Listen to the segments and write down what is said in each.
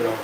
lang.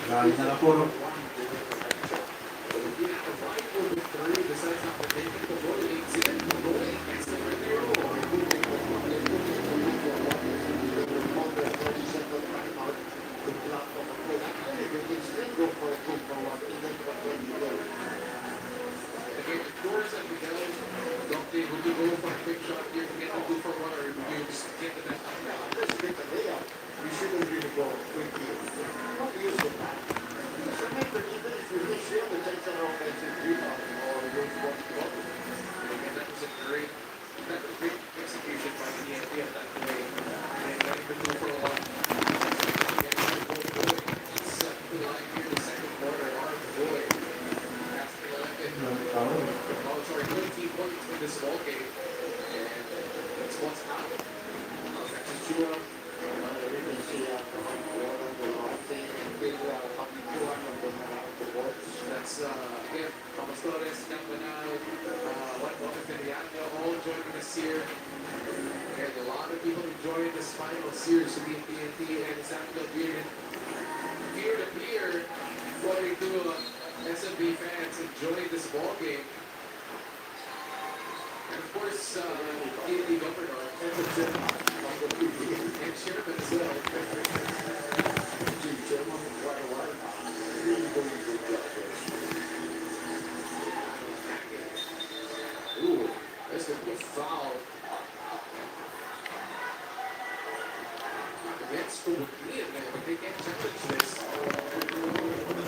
Dahil na puro.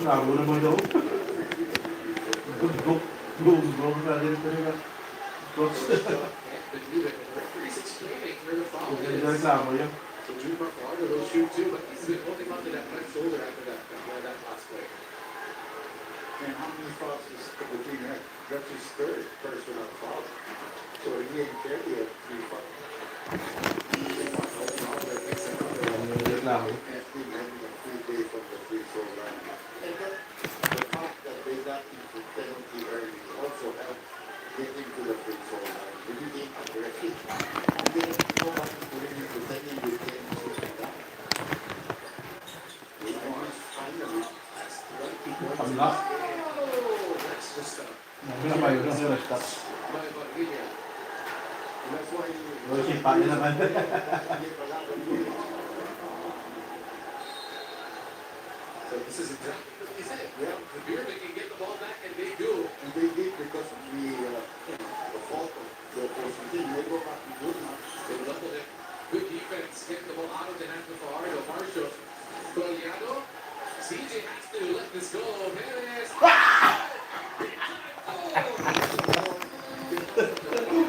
Labo naman daw. Gumbrong na din talaga. Reklamo yan. So Drew Mark will shoot too, but he's been holding on to that left shoulder after that last play. And how many fouls is Virginia? That's his third personal foul. So he ain't there yet. 3 fouls. Reklamo. And he having a free day from the free throw line. And then the fact that they got into penalty early also helped get into the free throw line. Really didn't aggressive. And then nobody really pretending with them to do that. Finally, that's 20 points. Ang last. Oh, that's just Napayo na sa restart. That's why Simpa niya naman. So this is exactly what he said. Yeah, the beer they can get the ball back, and they do. And they did because of the fault of the opposing team. They go back to good now. They doubled it. Good defense, getting the ball out of the hands of Fajardo. Marshall, Goliano, CJ has to let this go. Perez.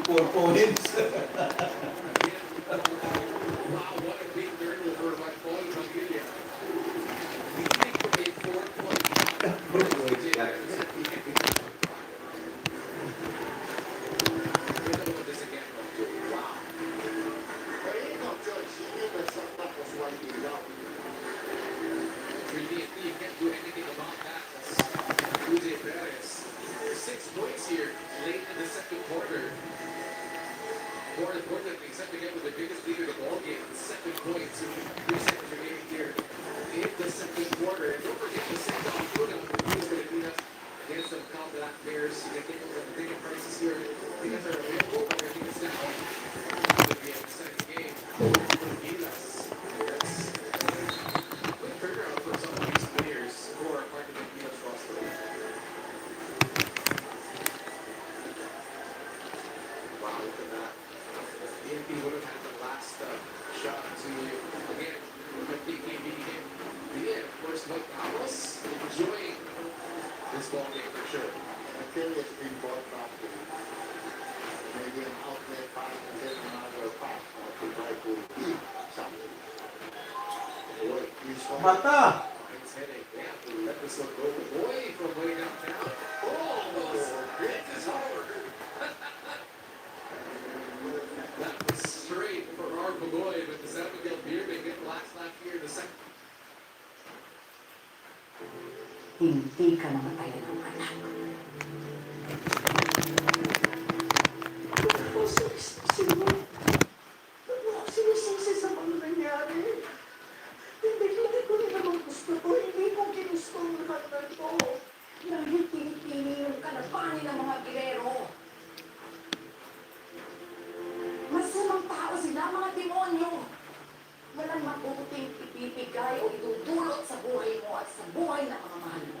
4 points. Wow, what a big turnover by Paul Paglia. Leading for a 4-point shot. CJ Perez at the end. Ito mo this again. Wow. Pero yun ang choice. Yun yung nagsakta ko sa one day down. Really, you can't do anything about that. CJ Perez. 6 points here late in the second quarter. More importantly, set to get with the biggest lead of the ball game. 7 points in 3 seconds remaining here in the second quarter. And don't forget the send off shootout for the Filipinas against some Cal Black Bears. You can take a look at the ticket prices here. Tickets are available, but your tickets now. Could be a second game for the Gilas. That's a quick turnaround for some of these players who are part of the Gilas roster. Wow, look at that. PNP would have had the last shot to, again, complete game beating him. Yeah, of course, Mike Ramos enjoying this ball game for sure. I feel it's been bought properly. Maybe an outlet pass and then another pass to try to eat something. Or you saw Mata! It's heading. Yeah, to let this one go away from way downtown. Oh, it is hard. That was straight for our Pagoy, but the San Miguel Beer may get last lap here in the second. Hindi ka namatayan ng anak. Ako sinisisi mo. Ako sinisisi sa mga nangyari. Hindi ko rin naman gusto to. Hindi ko ginusto ang lahat na ito. Dahil pinipili yung kalapanin ng mga girero. Masamang tao sila, mga demonyo. Walang mabuting ipipigay o idudulot sa buhay mo at sa buhay ng mga mahal mo.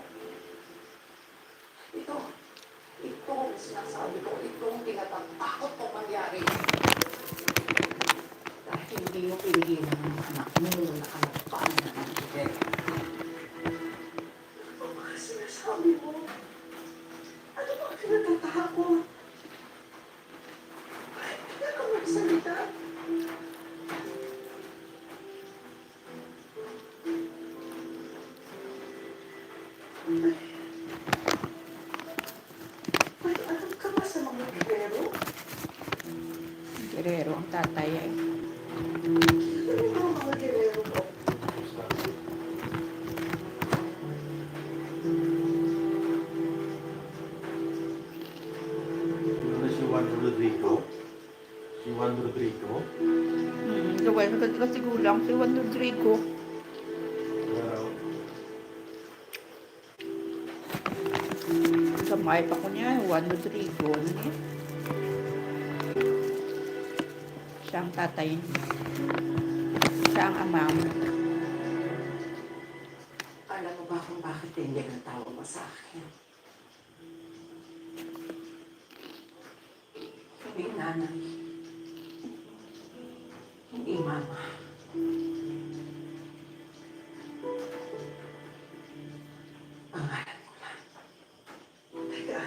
Ito ang sinasabi ko, ito ang tinatatakot kong mangyari. Dahil hindi mo piligilan ng anak mo na kalapaan na ng bibig. Ano ba sinasabi mo? Ano ba kinatatakot? Hindi ka magsalita. May alam ka ba sa mga gibero? Guerrero ang tatay ay. Ano ba ang mga gibero mo? Yun na si Juan Rodrigo. Si Juan Rodrigo. Gawin na kasi gulang si Juan Rodrigo. Kamay pa ko niya, Juan Rodrigo. Ano niya? Siya ang tatay niya. Siya ang ama mo. Alam mo ba kung bakit hindi ang tawag mo sa akin? Hindi nanay. Hindi mama. Pangalan ko lang. Teka,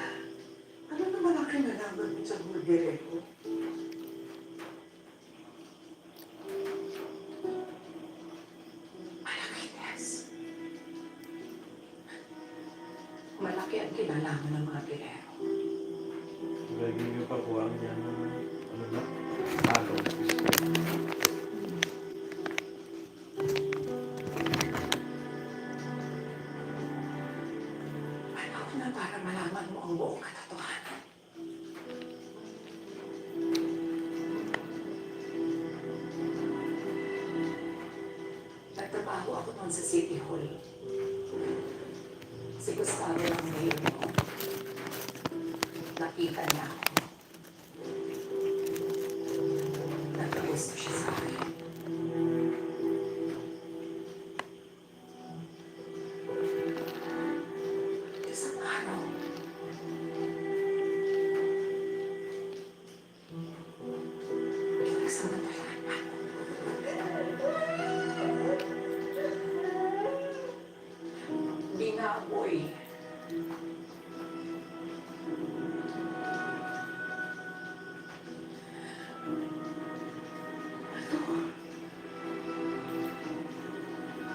ano naman ang kinalaman mo sa mga gerero? Malaki, Tess. Malaki ang kinalaman ng mga gerero. Lagi yung pakuha niya ng ano na? Halo. Ano na para malaman mo ang buong katotohanan? Nagtrabaho ako noon sa City Hall. Si Gustavo ang mayor mo. Nakita niya ako. Nagkagusto siya sa akin. Isang araw, pinagsamantalahan ako. nag-aamoy.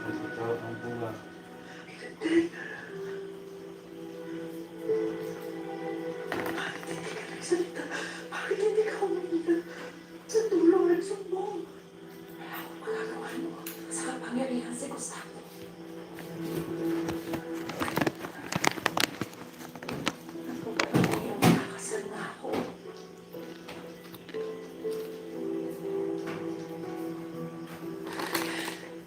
Ikaw ang bunga. Bakit hindi ka nagsalita? Bakit hindi ka umiiyak? Sa tulong nagsumbong. Wala akong magagawa mo sa kapangyarihan si Gustavo. Napupalang ko yung makakasal na ako.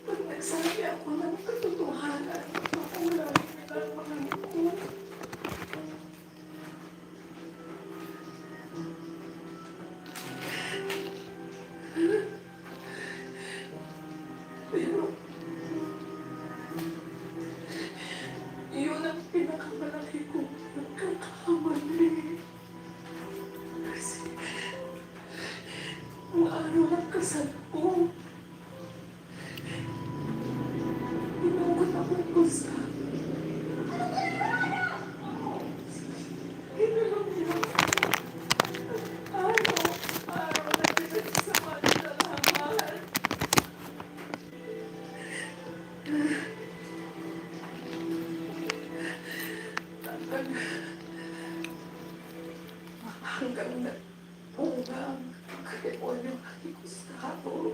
Pag nagsabi ako ng katotohanan, makulay nila ang mga ko. Pero, yun ang pinakamalaki kong nagkakamali. Kasi, ang araw ng kasal ko, inugot akong kusa. Hinulong niya. Araw na pinagsama nila lahat. Hanggang na bunga ang kademonyo ni Gustavo.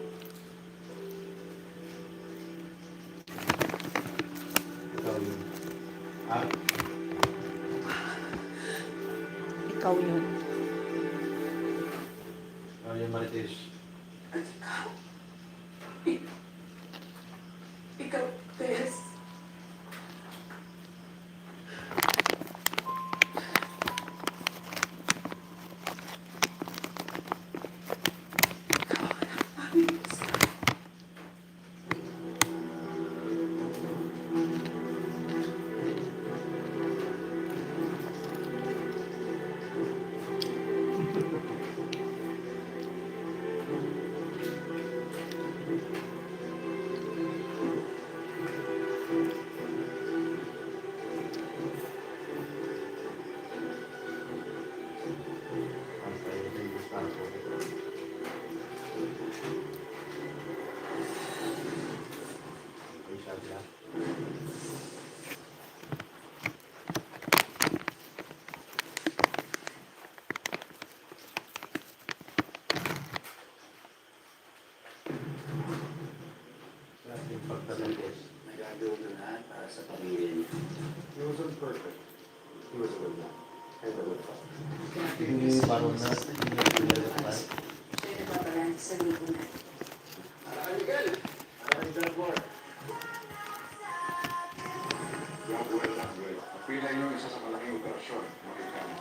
Ikaw yun. Ah, Ikaw yun. ikaw yung Marites. At ikaw, ikaw, Tess. Ikaw ang anak namin, Gustavo. Ang tayo kay Gustavo. Ay, sabi na. Sa ating pagtatagos. Nagagawa ko lahat para sa pamilya niya. He wasn't perfect. He was a good man. And a good father. Hindi parang na, hindi na pinagkat tayo. Siya yung nagpapalanti sa lipunan. Miguel, Maraming Dalbor. Well done, well. Napila niyo isa sa malaking operasyon. Makita mo.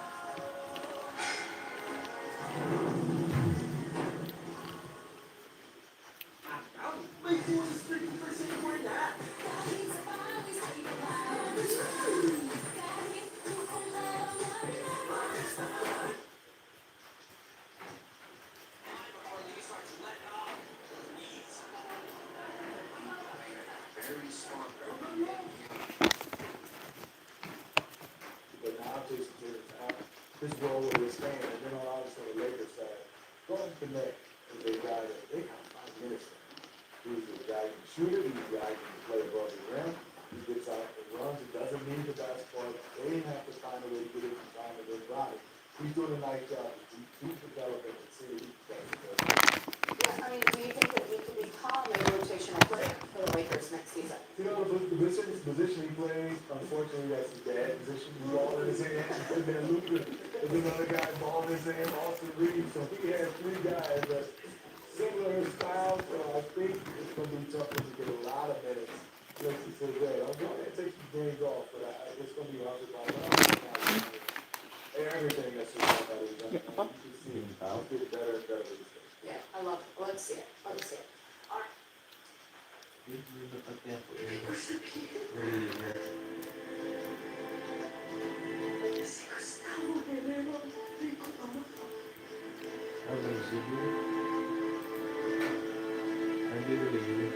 May 40% more na. very smart. But now Jason Tatum's out. His role with his fan, and then obviously the Lakers side, go and connect with the guy that they got 5 minutes. He's the guy who can shoot it, he's the guy who can play above the rim. He gets out and runs, he doesn't need the basketball. They have to find a way to get it from time to their body. He's doing a nice job to keep developing and see what he can do. Yeah, I mean, do you think that he could become a rotational player for the Lakers next season? You know, the position he plays, unfortunately, that's his dad position. The ball in his hand, and then Luka is another guy, ball in his hand, Austin Reeves. So he has 3 guys that similar style. So I think it's going to be tough for him to get a lot of minutes. Like he said, yeah, I'm going to take some games off, but it's going to be hard to find. Everything that's just about that is you can see it. I'll get better and better with this. Yeah, I love it. Let's see it. Let me see it. All right. Hindi na pagtempo eh. Really, Si Gustavo Guerrero, hindi ko ama. How do you see you? I do really.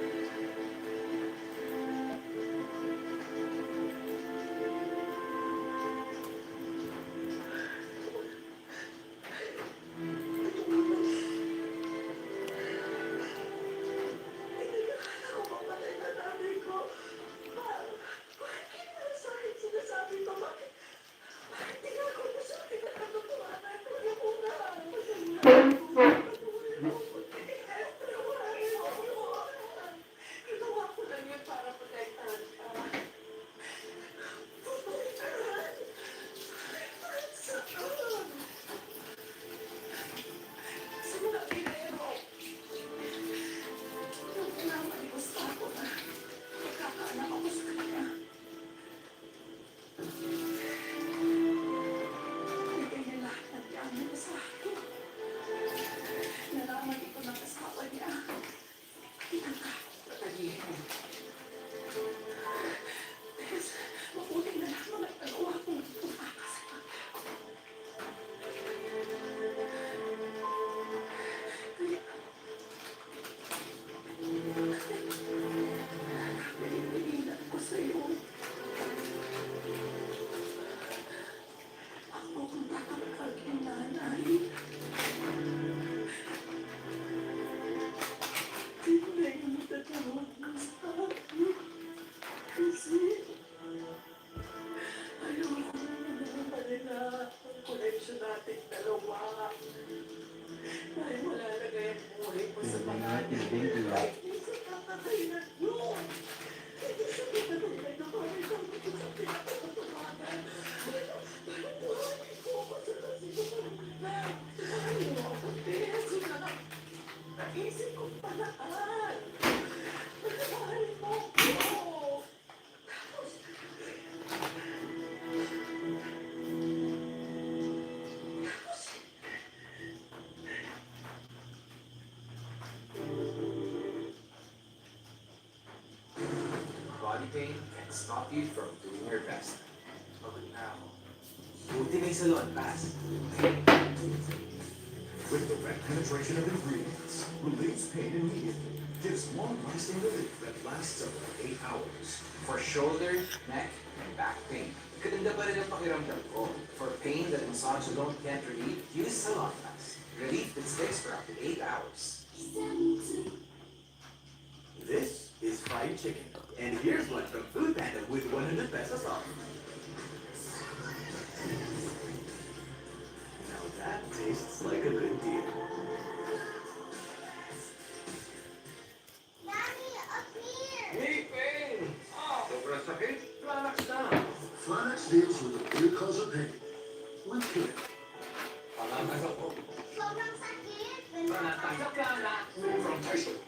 body pain can stop you from doing your best. Pagod na ako. Buti may salon pass. With direct penetration of ingredients, relieves pain immediately. Gives long-lasting relief that lasts up to 8 hours. For shoulder, neck, and back pain. Ganda pa rin ang pakiramdam ko. For pain that massage alone can't relieve, use Salon Pass. Relief that stays for up to 8 hours. This is fried chicken. And here's one from Food Panda with 100 pesos off. Now that tastes like a good deal. Hey, pain! Ah, sobrang sakit. Relax na. Flanax deals with the real cause of pain. With care. Palakas ako. Sobrang sakit. Panatagap ka na. From Tyson.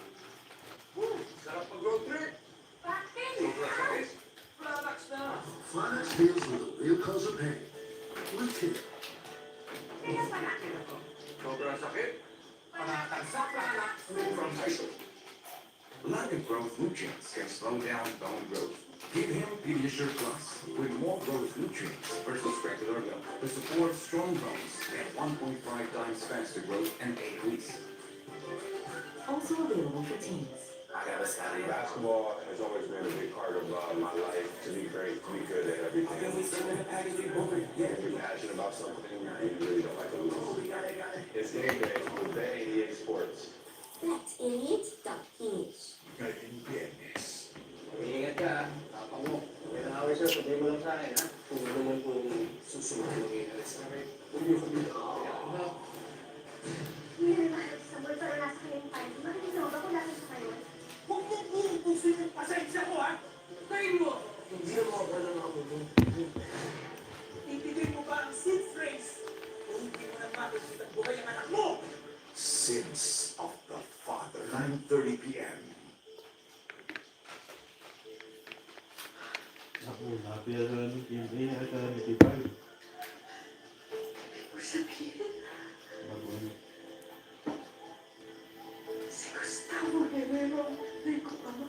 Sarap mag-road trip. Bakit? Sobrang sakit. Relax na. Flanax deals with the real cause of pain. With care. Kaya palaki ako. Sobrang sakit. Panatagap ka na. From Tyson. Lack of growth nutrients can slow down bone growth. Give him Pediasure Plus with more growth nutrients versus regular milk to support strong bones and 1.5 times faster growth in 8 weeks. Also available for teens. Basketball has always been a big part of my life. To be great, to be good at everything. Yeah, if you're passionate about something, you really don't like to lose. It's game day with the 88 Sports. Let's eat.ph. Ngayon, Viernes. Ingat ka. Tapang mo. Kailangan ako sir, sabihin mo lang sa akin ha. Kung ano naman po susunod yung inalis namin. Huwag niyo kami nakakaya. Hindi na sa bulsa na nasa kanyang time. Bakit ba ko natin sa kayo? Huwag mo pupusin ang pasensya ko, ha? Kain mo! Hindi na mo ako lang ako doon. Ibigay mo ba ang seed phrase? Kung hindi mo na makasit ang buhay ang anak mo! Sins of the Father. 9:30 p.m. Ako, napila sa ng kimpi, at sa ng tipay. Sabihin, Bago si Gustavo Guerrero, Rico Ama.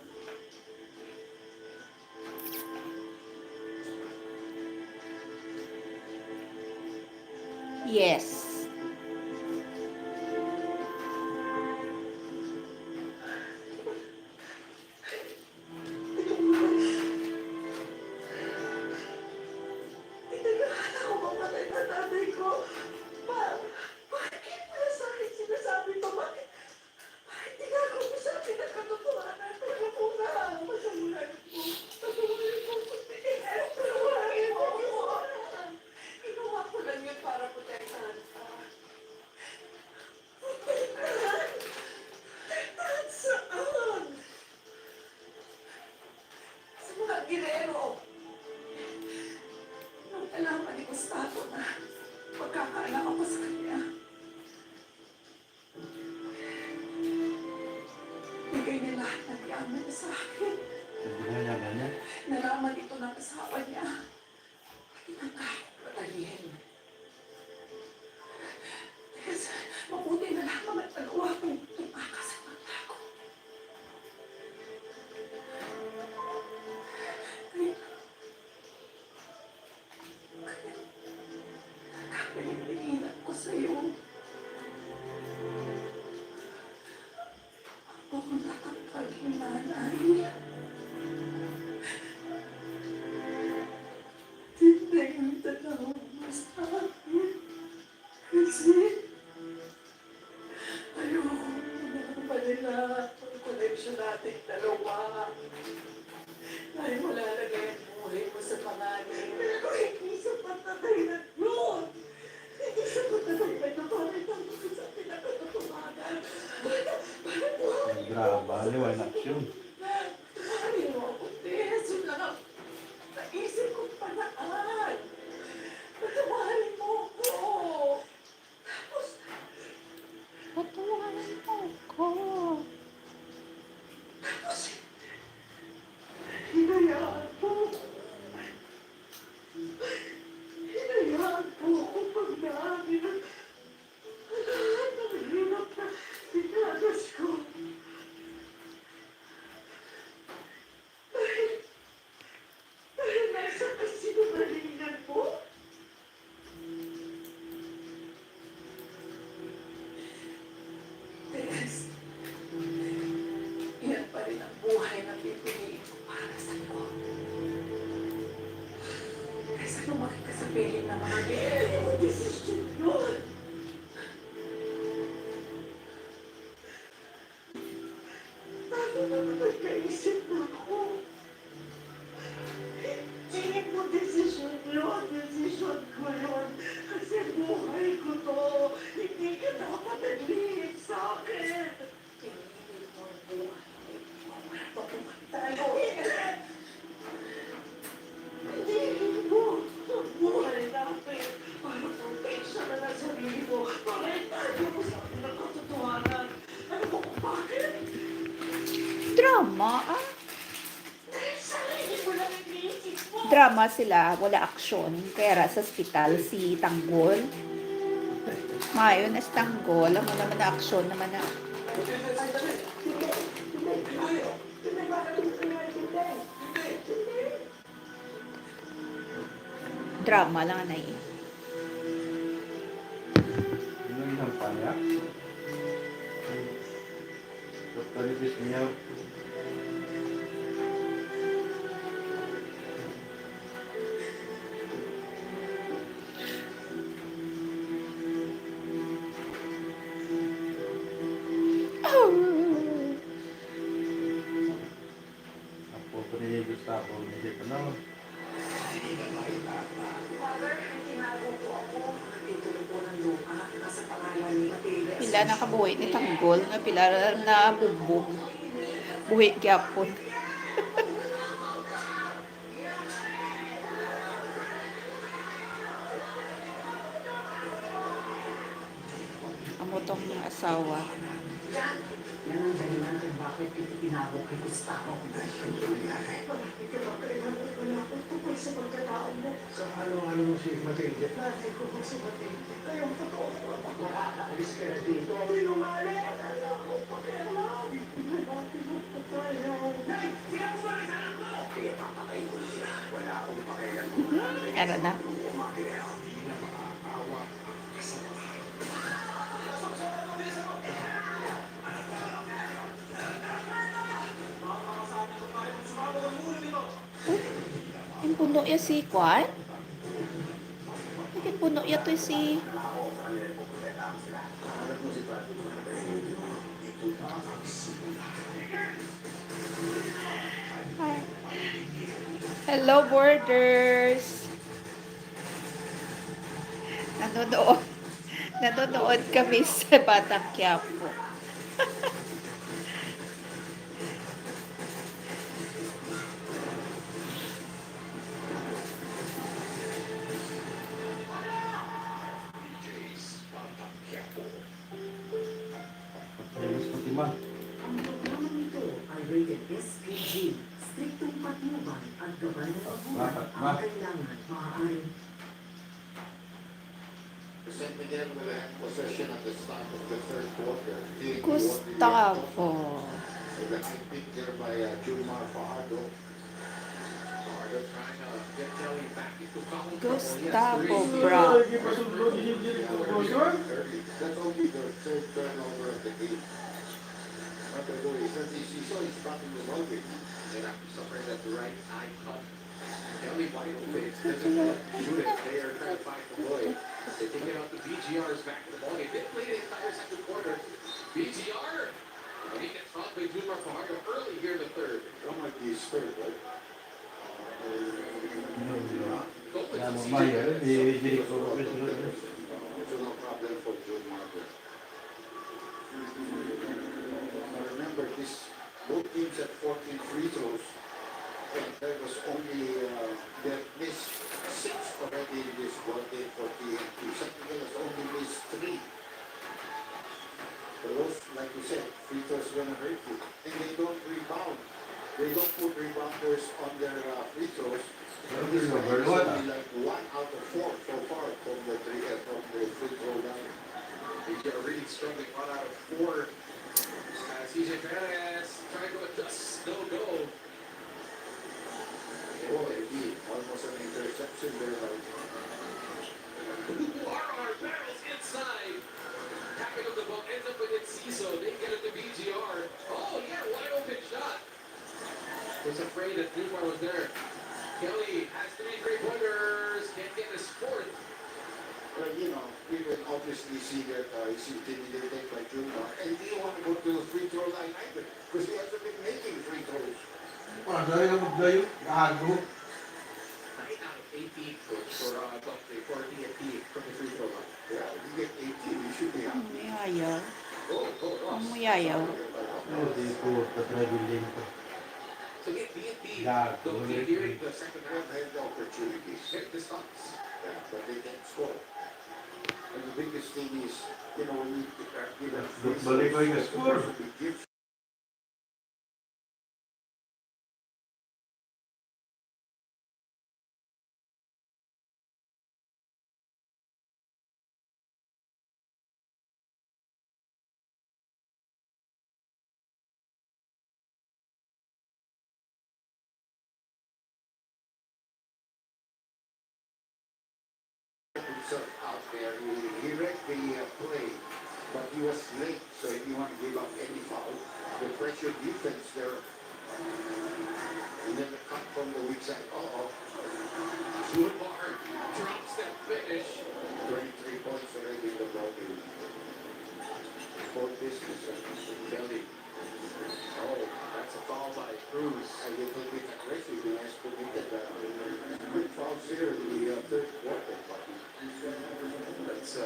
Yes. Pinag-ahala ko mamatay na tatay ko. Bakit mo sa akin sinasabi to? Bakit di nga ako masabi ng katotohanan? Pero po na, masamulan po. Patuloy po. Patuloy po. Ginawa ko lang yun para protektahan ka. Protektahan? Protektahan saan? Sa mga Guerrero. Nung alaman ni Gustavo na magkakaanak ako sa kanya, bigay niya lahat ng yaman niya sa akin. ginagawa niya. Nalaman ito ng asawa niya. Tinangkap patalihin. Kasi mabuti na lamang at nagawa kong tumakas at magtago. Kapalilingan ko sa'yo. Ako kung nakapaging nanay. Lumaki ka sa piling ng mga Hindi mo desisyon yun. Ano naman nagkaisip na ako? Hindi mo desisyon yun. Desisyon ko yun. Kasi buhay ko to. Hindi ka dapat naglihim sa akin. Pinili mo ang buhay. Pabuhay tayo. Hindi mo ang buhay natin. Para proteksya na ng sarili mo. Para itayo mo sa akin ng katotohanan. Ano mo kung bakit? Drama, ah. Dahil sarili mo lang iniisip mo. Drama sila, wala aksyon. Kaya sa ospital, si Tanggol. Ngayon, as Tanggol, ang naman na aksyon naman na. Drama lang na eh. Yun ang isang payak. Dr. Lipis niya. Ako pa niya Gustavo. Hindi pa naman. Father, tinago po ako. Titulo po ng lupa. Nasa pangalan ni Matilda. Pila na kabuhi ni Tanggol, nga pila na bubog. Buhi gyapon. Amo tong asawa. Yan ang dahilan kung bakit ito tinago kay Gustavo. Bakit ka ba kailangan malapit tungkol sa pagkatao mo? Sa ano mo si Matilde? Nanay ko kung sa matindi. Kayong totoo ko lang makakaalis ka na dito. Pinungaling! Wala akong pakialam. Hanapin mo pa tayo. Nay! Sila mo ba rin sa anak mo? Kaya papatay ko siya. Wala akong pakialam. Ano na? Yung puno ya si Kwan? Yung puno ya to si... Hi. Hello, boarders! Nanonood kami sa Batang Quiapo. Ayos ko tima. Ang programa nito ay rated SPG. Striktong patnubay at gabay ng pagbuhay ang kailangan maaaring Present again with a possession at the start of the third quarter. Gustavo. With a high pick there by Jumar Fajardo. Fajardo trying to get Kelly back into foul trouble. Gustavo Yes, Brown. That's only the third turnover of the game. But the goal is that he saw he's starting the ball game. And after suffering that right eye cut, Kelly wide open. Doesn't shoot it. They are trying to find the boy. They take it out to BGR's back to the ball game. They played the entire second quarter. BGR. When he gets fouled by Junior Fajardo early here in the third. One might be his third, right? Goal Kaya to mo CJ Mayer, Perez. di Jericho Lopez. So no problem for June Margaret. Now remember, both teams had 14 free throws, and there was only they missed 6 already in this one game for TNT. Something else only missed 3. So those, like you said, free throws gonna hurt you, and they don't rebound. They don't put rebounders on their free throws. And this one is only like 1 out of 4 so far from the free throw line. BGR really struggling 1 out of 4. CJ Perez trying to adjust. No go. Boy, he almost an interception there. RR barrels inside. Tapping up the ball, ends up with Enciso. They get it to BGR. Oh, yeah, wide open shot. Was afraid that Newmar was there. Kelly has 3 3-pointers, can't get his fourth. But you know, you can obviously see that he's intimidated by Junior, and he didn't want to go to the free throw line either, because he hasn't been making free throws. Dali na maglayo. Gago. 9 out of 18 coach for Dante for TNT from the free throw line. Yeah, you get 18, you should be happy. Umuyayaw. Oh, Umuyayaw. Oh, di ko. Tatrabil din ko. So get TNT, Yeah, don't good. here in the second Don't half. have the opportunities, Hit the stops. yeah, but they can't score. And the biggest thing is, you know, we Balik ko yung score. we give himself out there. He read the play, but he was late, so he didn't want to give up any foul. The pressure defense there. And then the cut from the weak side. Zumar drops that finish. 23 points already in the ball game. For business. Kelly. Oh, that's a foul by Cruz. A little bit aggressive, he has committed good fouls here in the third quarter. That's 2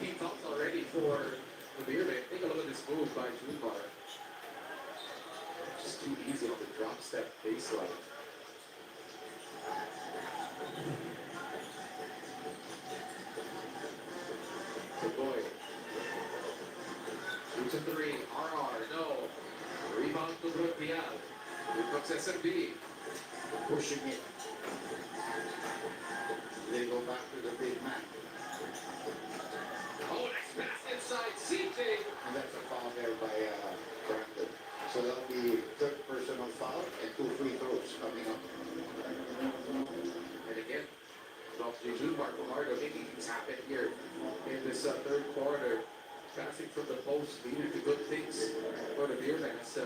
team fouls already for the Beerman. Take a look at this move by Zumar. Just too easy on the drop step baseline. Good boy. Shoots a 3. RR, no. Rebound to Brotial. Here comes SMB. Pushing it. They go back to the big man. Oh, nice pass inside. CJ. And that's a foul there by Brandon. So that'll be third personal foul and 2 free throws coming up. And again, Dr. Zumar Fajardo making things happen here in this third quarter. Passing from the post, leading to good things for the Beerman. That's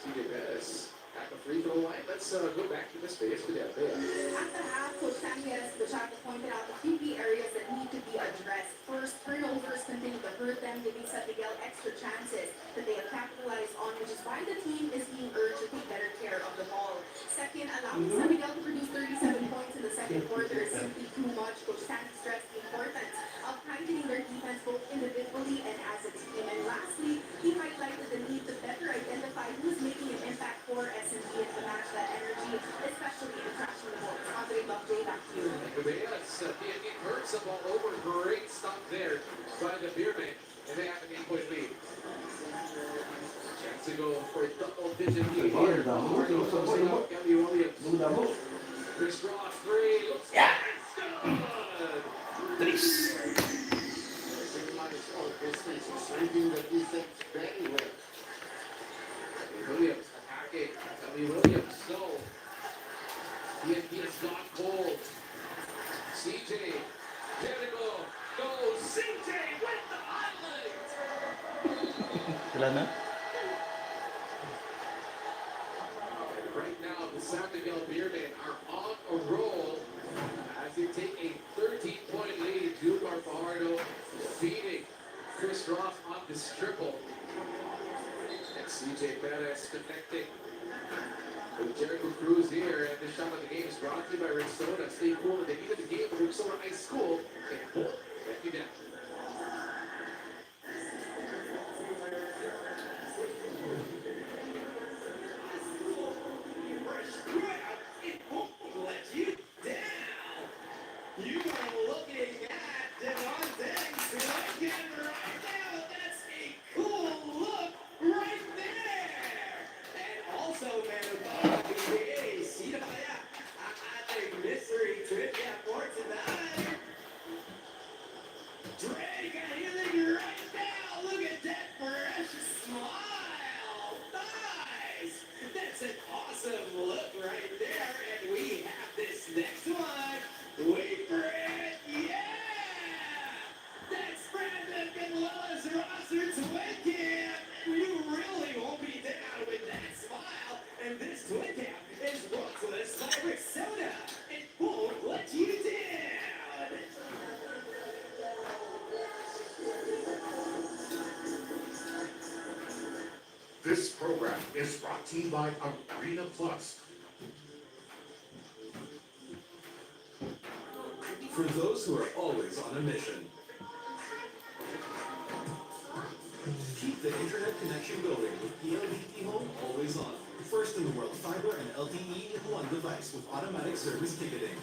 CJ Perez at the free throw line. Let's go back to the space with Althea. At the half, Coach Sanchez Bachata pointed out a few key areas that need to be addressed. First, turnovers continue to hurt them, giving San Miguel extra chances that they have capitalized on, which is why the team is being urged to take better care of the ball. Second, allowing San Miguel to produce 37 points in the second quarter is simply too much. Coach Sanchez stressed the importance of tightening their defense both individually and as a team. And lastly, he highlighted the need to better identify who's making an impact for SMB and to match that energy, especially in crashing the balls. Andre Lovejoy, back to you. Yes, it hurts the ball over. Great stop there by the Beerman. And they have an 8-point lead. Chance to go for a double-digit lead here. Fajardo closing out Kelly Williams. Chris Ross, 3. Looks yeah. Good. This is reading the defense very well. Williams attacking. Kelly Williams, no. He has gone cold. CJ, Jericho, goes. CJ with the highlight. Sila na? And right now, the San Miguel Beermen are on a roll as they take a 13-point lead. Zumar Fajardo feeding Chris Ross on this triple. And CJ Perez connecting with Jericho Cruz here. And this shot of the game is brought to you by Rexona. Stay cool at the end of the game for Rexona High School. And thank you, Dan. is brought to you by Arena Plus. For those who are always on a mission. Keep the internet connection going with PLDT Home Always On. First in the world, fiber and LTE in one device with automatic service ticketing.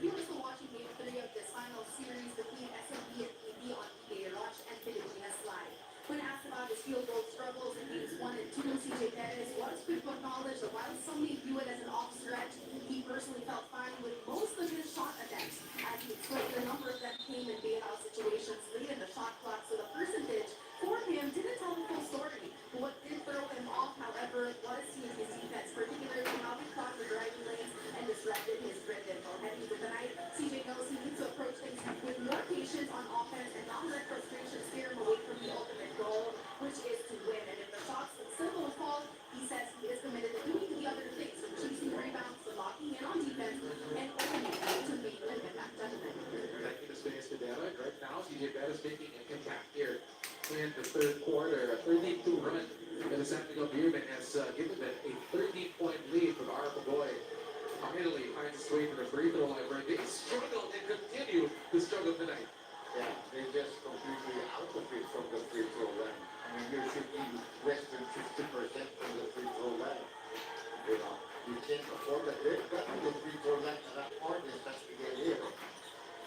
You are still watching Game 3 of this final series between SMB and PB on PBA Rush and Pilipinas Live. When asked about his field goal struggles in games 1 and 2, CJ Perez was quick to acknowledge that while some may view it as an off stretch, he personally felt fine with most of his shot attempts. As he explained, a number of them came in bailout situations late in the shot clock, so the percentage for him didn't tell the full story. But what did throw him off, however, was seeing his defense, particularly how he caught the driving lanes and disrupted his rhythm. While heading into the night, CJ knows he needs to approach things with more patience on offense and not let frustration steer him away from the ultimate goal, which is to win. And if the shots still don't fall, he says he is committed to doing the other things, from chasing rebounds to locking in on defense and only to make an impact judgment. Thank you, Ms. Espadella. Right now, CJ Bettis making an impact here in the third quarter. A 32 run. And the San Miguel Beermen has given them a 13-point lead for the Arapagoy. Finally finds its way to the free throw line where they struggle and continue to struggle tonight. Yeah, they just completely out of it from the free throw line. I mean, you're shooting less than 50% from the free throw line. You know, you can't afford that. They've got to the free throw line to that hardness has to get here.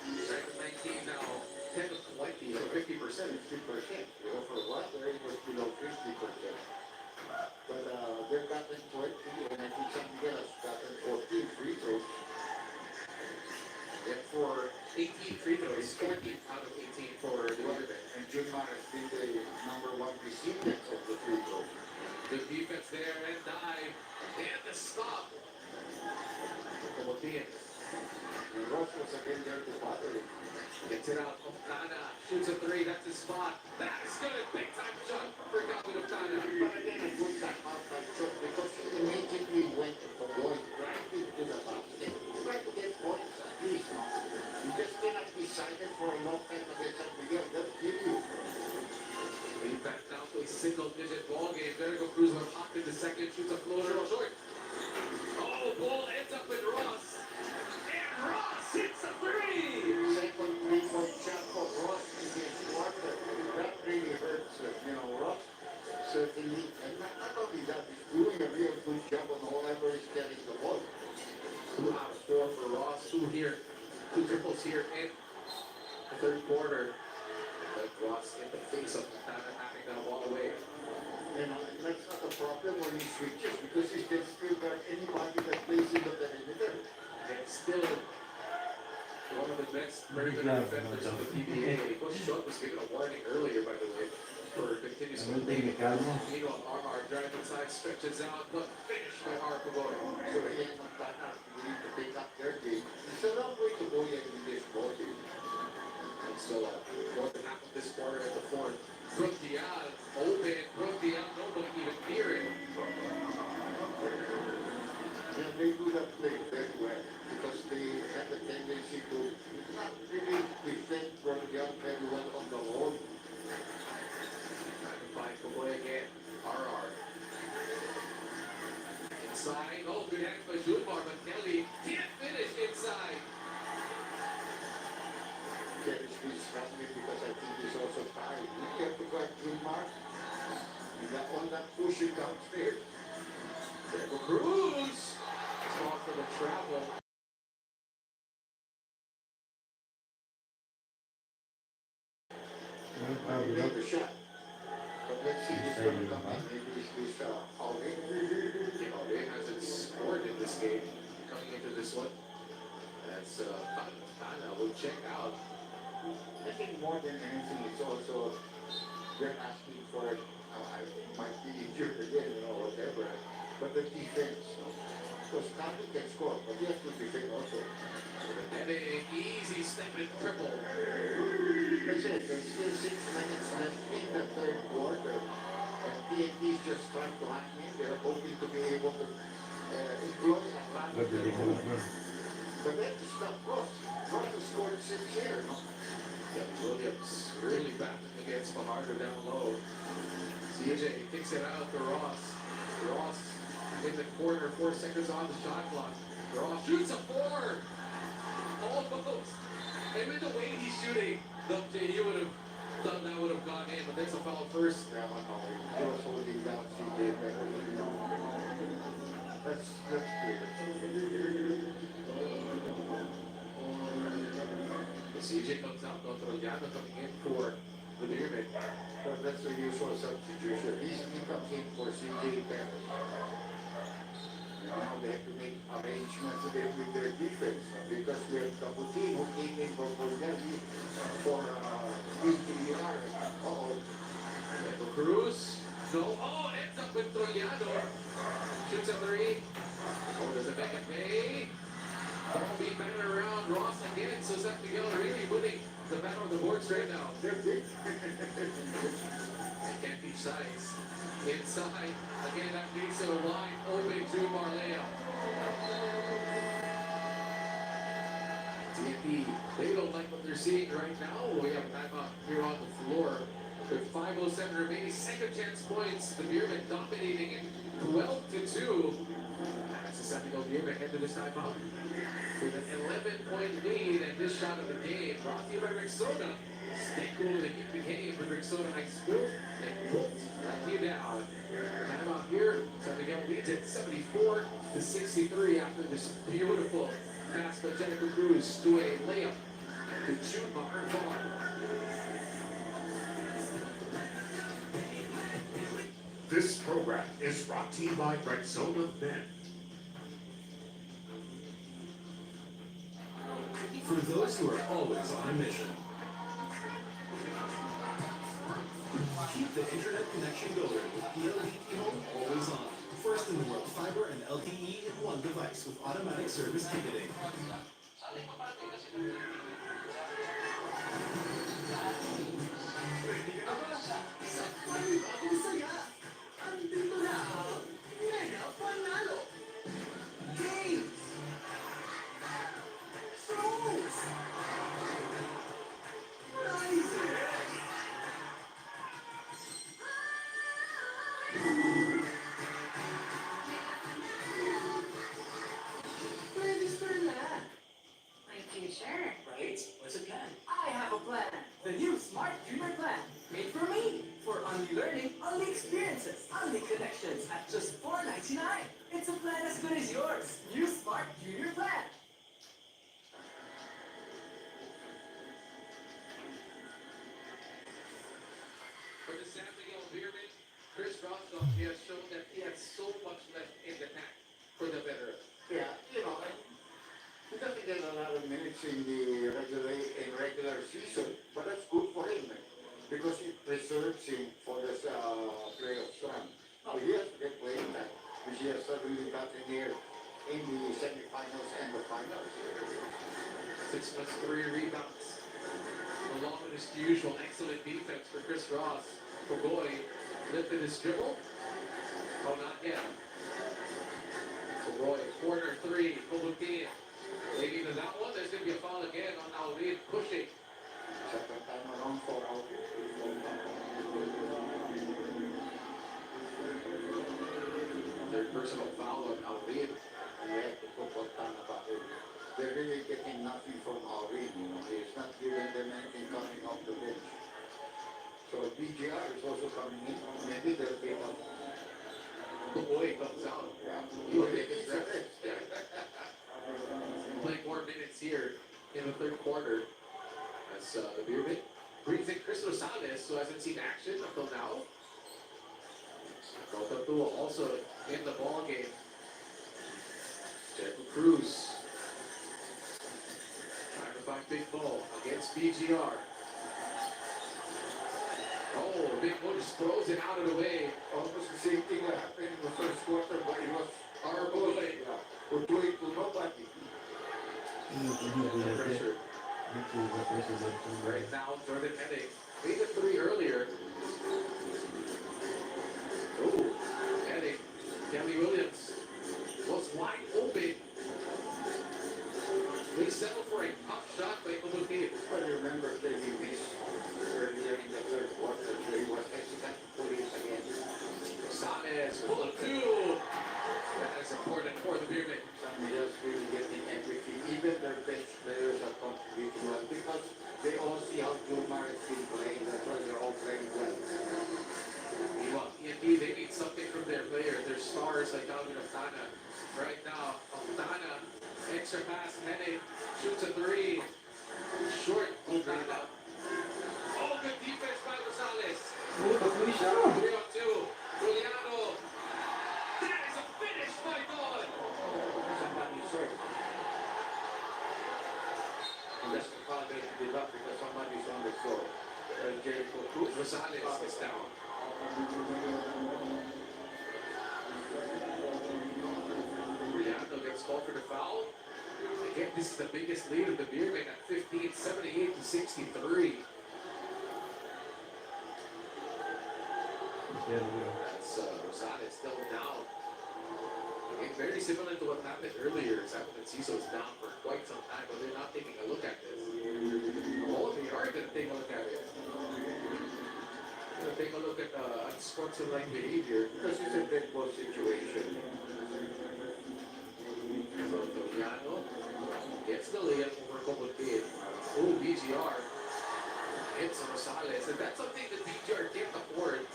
Second 19 now, 10 of 20, so 50%. 50%. You know, for what? They're able to below 50%. But they've gotten 20, and I think San Miguel has gotten 14 free throws. And for 18 free throws, 14 out of 18 for the Beermen. And Junmar has been the number one recipient of the free throws. The defense there and dive and the stop. Como tienes. And Ross was again there to bother him. Gets it out. Oftana shoots a three. That's his spot. That is good. Big time shot for Gavin Oftana. But again, a good time outside shot because he immediately went to the boy, right into the basket. Try to get points at least. You just cannot be silent for a long time against San Miguel. They'll kill you. We back down to a single-digit ball game. Vertigo Cruz on top in the second. Shoots a floater short. Oh, ball ends up with Ross. And Ross hits a three. Second three-point shot for Ross in this quarter. That really hurts, you know, Ross. Certainly, and not only that, he's doing a real good job on whoever is carrying the ball. 2 out of 4 for Ross. 2 here. 2 triples here in the third quarter. But Ross in the face of Oftana having that ball away. And that's not a problem when he switches because he can still guard anybody that plays in the perimeter. And still one of the best perimeter defenders of the PBA. Coach Schott was given a warning earlier, by the way, for continuous movement. Meanwhile, RR driving side stretches out, but finished by Arapagoy. So again, Montana need to pick up their game. It's a long way to go yet in this ball game. And so, more than half of this quarter at the fourth. Brook Diaz, open. Brook Diaz, nobody even near it. And they do that play very well because they have a tendency to not really defend from young very well on the road. Trying to find Kaboy again. RR. Inside. Oh, good hands by Junmar, but Kelly can't finish inside. Kelly is struggling because I think he's also tired. You have to guard Junmar. You got all that pushing downstairs. Vertigo Cruz. Call for the travel. He made the shot. But let's see who's going to come in. Maybe it's this Alvin. Alvin hasn't scored in this game coming into this one. That's Fontana will check out. I think more than anything, it's also they're asking for it. I might be injured again, you know, whatever. But the defense, because Conley can score, but he has to defend also. And an easy step and triple. That's it. There's still 6 minutes left in the third quarter, and TNT is just trying to hang in there, hoping to be able to close a lot of the But then it's not Ross. Ross has scored 6 here. No? Yeah, Williams really battling against Fajardo down low. CJ kicks it out to Ross. Ross in the corner, 4 seconds on the shot clock. Ross shoots a 4. Almost. And with the way he's shooting, you would have thought that would have gone in, but there's a foul first. Yeah, I know. He was holding down CJ better. That's good. The CJ comes out, Notrollano coming in for the Beermen. But that's the usual substitution. He comes in for CJ better. Now they have to make arrangements with their defense because we have Caputin who came in for Bulgari for BTR. Michael Cruz. No. Oh, ends up with Trollano. Shoots a 3. Oh, does it make a pay? Ball being batted around. Ross again. So San Miguel really winning the battle on the boards right now. They're big. They can't keep sides. Inside. Again, that leads to a wide open to Marleo. TNT, they don't like what they're seeing right now. We have timeout here on the floor. With 5:07 remaining, second chance points. The Beermen dominating it 12-2. That's the San Miguel Beermen head to this timeout with an 11-point lead and this shot of the game brought to you by Rexona. Stay cool to keep the game with Rexona High School and won't let you down. Timeout here. San Miguel leads it 74-63 after this beautiful pass by Jennifer Cruz to a layup to June Vaughn. This program is brought to you by Rexona Men. For those who are always on a mission. Keep the internet connection going with PLDT Home Always On. First in the world, fiber and LTE in one device with automatic service ticketing. Andito na ang Mega Panalo! Games! Shows! Prizes! Register na! My future. Right? What's the plan? I have a plan. The new Smart Dreamer Plan. Made for me. For only learning, only experiences, only connections at just $4.99. It's a plan as good as yours. New Smart Junior Plan. For the San Miguel Beermen, Chris Roscoe, he has shown that he has so much left in the tank for the veteran. Yeah, you know, he doesn't get a lot of minutes in the regular season, but that's good for him because it preserves him for this playoffs run. So he has to get playing time, which he has suddenly gotten here in the semifinals and the finals. 6 plus 3 rebounds. Along with his usual excellent defense for Chris Ross. Pogoy lifted his dribble. Oh, not yet. Pogoy, corner 3, Pogoy. Leading to that one, there's going to be a foul again on Alvin pushing. Second time around for out. Third personal foul on Alvin. And we have to put what time about it. They're really getting nothing from Alvin, you know. He's not giving them anything coming off the bench. So BGR is also coming in. Maybe they'll be up. Pogoy comes out. Yeah. He will take his rest. Playing more minutes here in the third quarter as the Beermen brings in Chris Rosales, who hasn't seen action until now. Cotatua also in the ball game. Jennifer Cruz trying to find Big Bull against BGR. Oh, Big Bull just throws it out of the way. Almost the same thing that happened in the first quarter, but it was Our boy. who do it to nobody. Pressure. Right now, Jordan Hennig made a 3 earlier. Oh, Hennig, Kelly Williams was wide open. pull two. That is important for the Beermen. San Miguel's really getting everything. Even their bench players are contributing well because they all see how Jomar is still playing. That's why they're all playing well. Meanwhile, PNP, they need something from their players, their stars like Alvin Altana. Right now, Altana, extra pass, Hene, shoots a three. Short, Altana. Oh, good defense by Rosales. 3 on 2. Juliano. That is a finish, my God. Somebody served. Unless the foul they did up because somebody's on the floor. Jericho Cruz. Rosales is down. Juliano gets called for the foul. Again, this is the biggest lead of the Beermen at 15, 78 to 63. Yan, yun. That's Rosales still down. Again, very similar to what happened earlier. San Francisco is down for quite some time, but they're not taking a look at this. Oh, they are going to take a look at it. Going to take a look at unsportsmanlike behavior. Because it's a dead ball situation. So Juliano gets the layup over Copotin. Oh, BGR hits Rosales. And that's something that BGR can't afford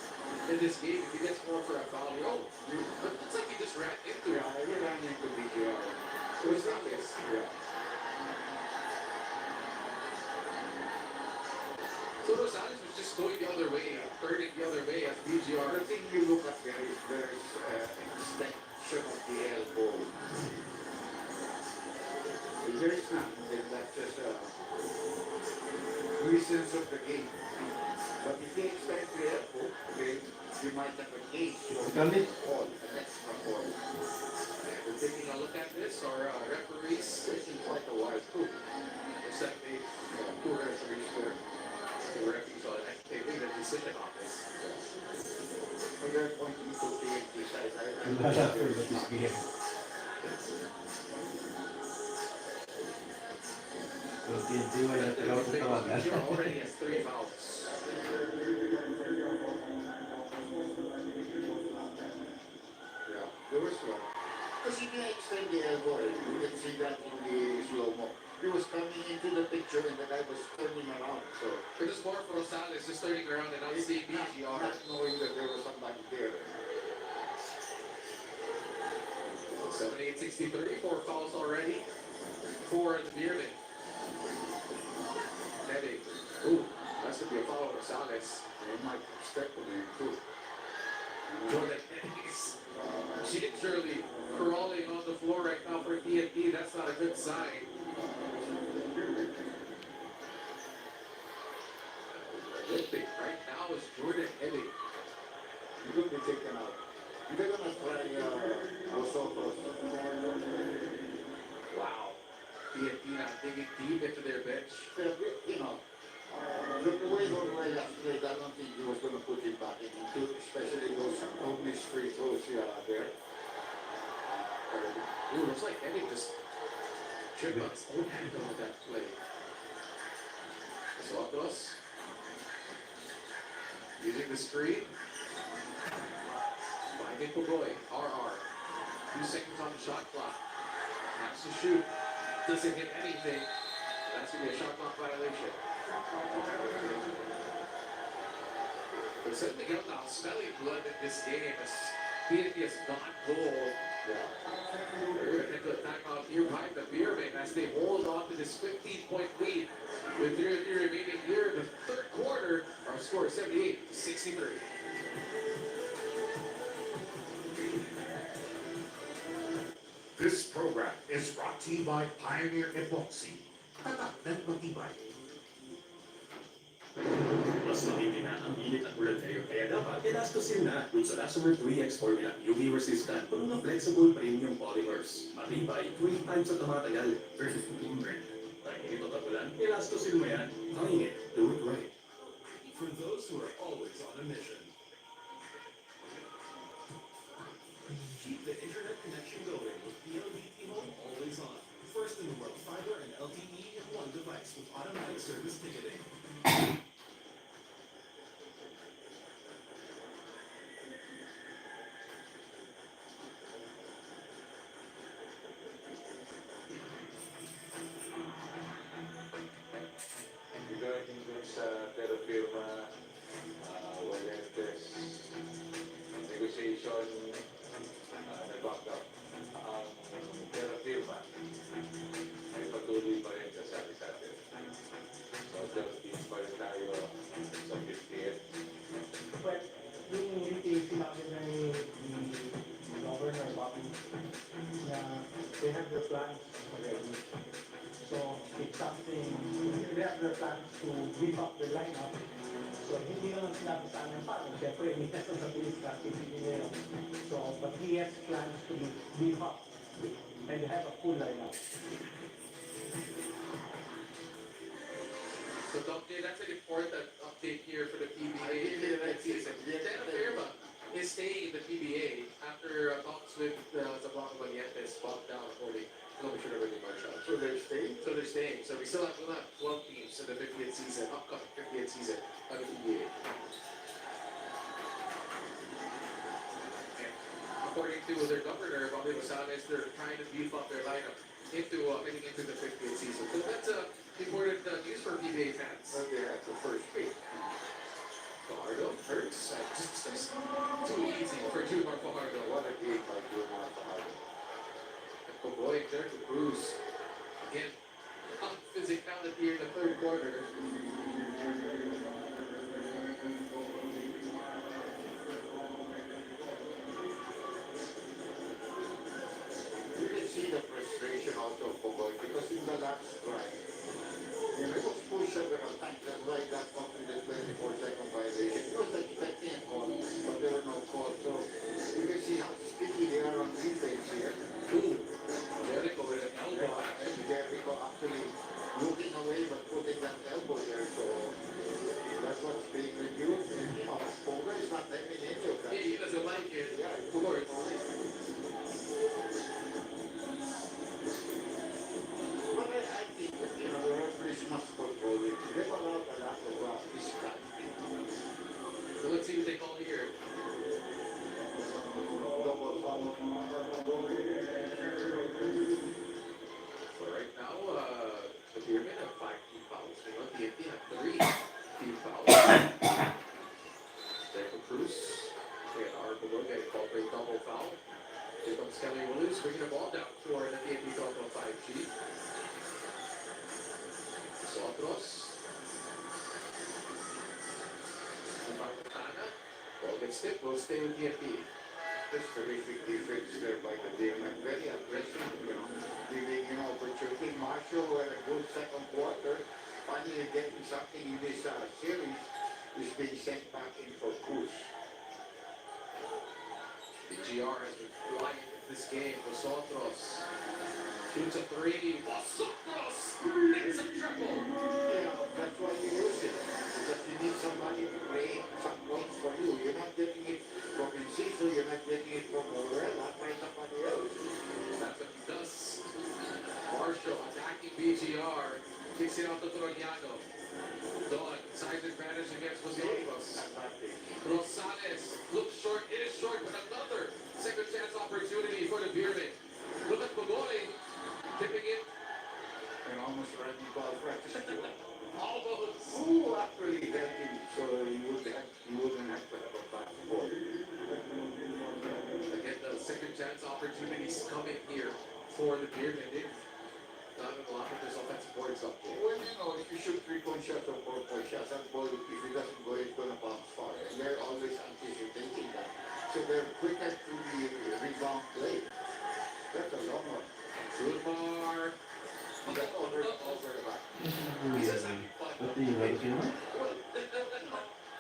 in this game. If he gets more for a foul, but it's like he just ran into it. Yeah, he ran into BGR. Rosales. Yeah. So Rosales was just going the other way, turning the other way as The BGR. thing you look at there is extension of the elbow. There is nothing that's just reasons of the game. But if you extend the elbow, okay, you might have a case for Italy? an extra ball. We're taking a look at this. Our referees, Taking quite a while too. except the two referees there. The referees on they made a decision on this. So they're pointing to TNT side. Wala for this game. So, TNT, wala talaga sa tawagan. BGR already has 3 fouls. Yeah, there was one. Because he didn't extend the elbow, you can see that in the slow-mo. He was coming into the picture and the guy was turning around, so... It is more for Rosales just turning around and now seeing BGR. Not knowing that there was somebody there. 78-63, 4 fouls already for the Beermen. Heading. Ooh, that's going to be a foul on Rosales. They might step on him too. Jordan Hennings gingerly crawling on the floor right now for TNT. That's not a good sign. Good thing right now is Jordan Hennings. He will be taken out. They're gonna try Osotos. Wow. TNT not digging deep into their bench. You know, the way Norway played, I don't think he was gonna put him back in, especially those missed free throws there. Ooh, looks like Hennings just tripped on his own ankle with that play. Sotos using the screen. Finding Pugoy, RR. 2 seconds on the shot clock. Has to shoot. Doesn't hit anything. That's going to be a shot clock violation. But something else now, smelling blood in this game as PNP has not goal. They're going to take the timeout here by the Beermen as they hold on to this 15-point lead. With 3 remaining here in the third quarter, our score is 78-63. This program is brought to you by Pioneer Epoxy. Tatak ng matibay. Mas matindi na ang init at ulan ngayon, kaya dapat elastosin na dun sa Lasomer 3X formula. UV resistant, puno ng flexible premium polymers. Matibay, 20 times at tumatagal versus yung brand. Dahil ito tagulan, elastosin mo yan. Pangingit, do it right. For those who are always on a mission. Keep the internet connection going with PLDT Home Always On. First in the world, fiber and LTE in one device with automatic service ticketing. terra firma, Walente's negotiation, nag-back up. Ang terra firma ay patuloy pa rin kasabi sa atin. So, just din pa rin tayo sa 58. But yung retail sinabi na ni Governor Bobby na they have their plans already. So it's something, they have their plans to beef up their lineup. So hindi naman sinabi sa amin paano. Siyempre, hindi na sa bilis strategy nila yun. So, but he has plans to beef up and have a full lineup. So, Dr. that's an important update here for the PBA in the next season. Tena Firma is staying in the PBA after talks with Zablocco Valientes bogged down according to Commissioner Reggie Marshall. So they're staying? So they're staying. So we still have 12 teams in the 50th season, upcoming 50th season of the PBA. And according to their governor, Bobby Rosales, they're trying to beef up their lineup heading into the 50th season. So that's important news for PBA fans. Well, they're at the first pick. Fajardo hurts. Just too easy for Jumar Fajardo. What a game by Jumar Fajardo. And Pogoy there to Cruz. Again, on physicality here in the third quarter. You can see the frustration also of Pogoy because in the last drive, he was pushed several times. That's why he got up in the 24-second violation. He was expecting a call, but there were no calls. So you can see how sticky they are on defense here. Ooh, Jericho with an elbow. And Jericho actually looking away but putting that elbow there. So that's what's being reviewed. You know, Pogoy is not having any of that. Yeah, he doesn't like it. Yeah, Of course. But I think that, you know, the referees must control it. They've allowed a lot of misconduct. So let's see what they call here. Double foul. So right now, the Beermen have 5 team fouls. They want the TNT have 3 team fouls. Jacob Cruz and Arco getting called for a double foul. Here comes Kelly Williams bringing the ball down for the TNT double 5G. Sotros. Pagkatana. Ball gets tipped. Will stay with TNT. This terrific defense there by the Beermen. Very aggressive, you know, giving, you know, opportunity. Marshall had a good second quarter. Finally getting something in this series. Is being sent back in for Cruz. The GR has been flying this game. Vosotros shoots a 3. Vosotros hits a triple. Yeah, that's why you use it. Because you need somebody to play some points for you. You're not getting it from Inciso, you're not getting it from Morella, try somebody else. That's what he does. Marshall attacking BGR. Kicks it out to Troyano. Don, size advantage against Vosotros. Rosales looks short. It is short, but another second chance opportunity for the Beermen. Look at Pogoy tipping it. And almost running ball practice. Almost. Who actually helped him so he wouldn't have to have a fast ball. Again, the second chance opportunities coming here for the Beermen. They've done a lot with this offensive boards up there. Well, you know, if you shoot 3-point shots or 4-point shots, that ball, if it doesn't go, it's going to bounce far. And they're always anticipating that. So they're quicker to the rebound play. That's a long one. Zulmar. He got over the back. He's just having fun. Pati yung sino?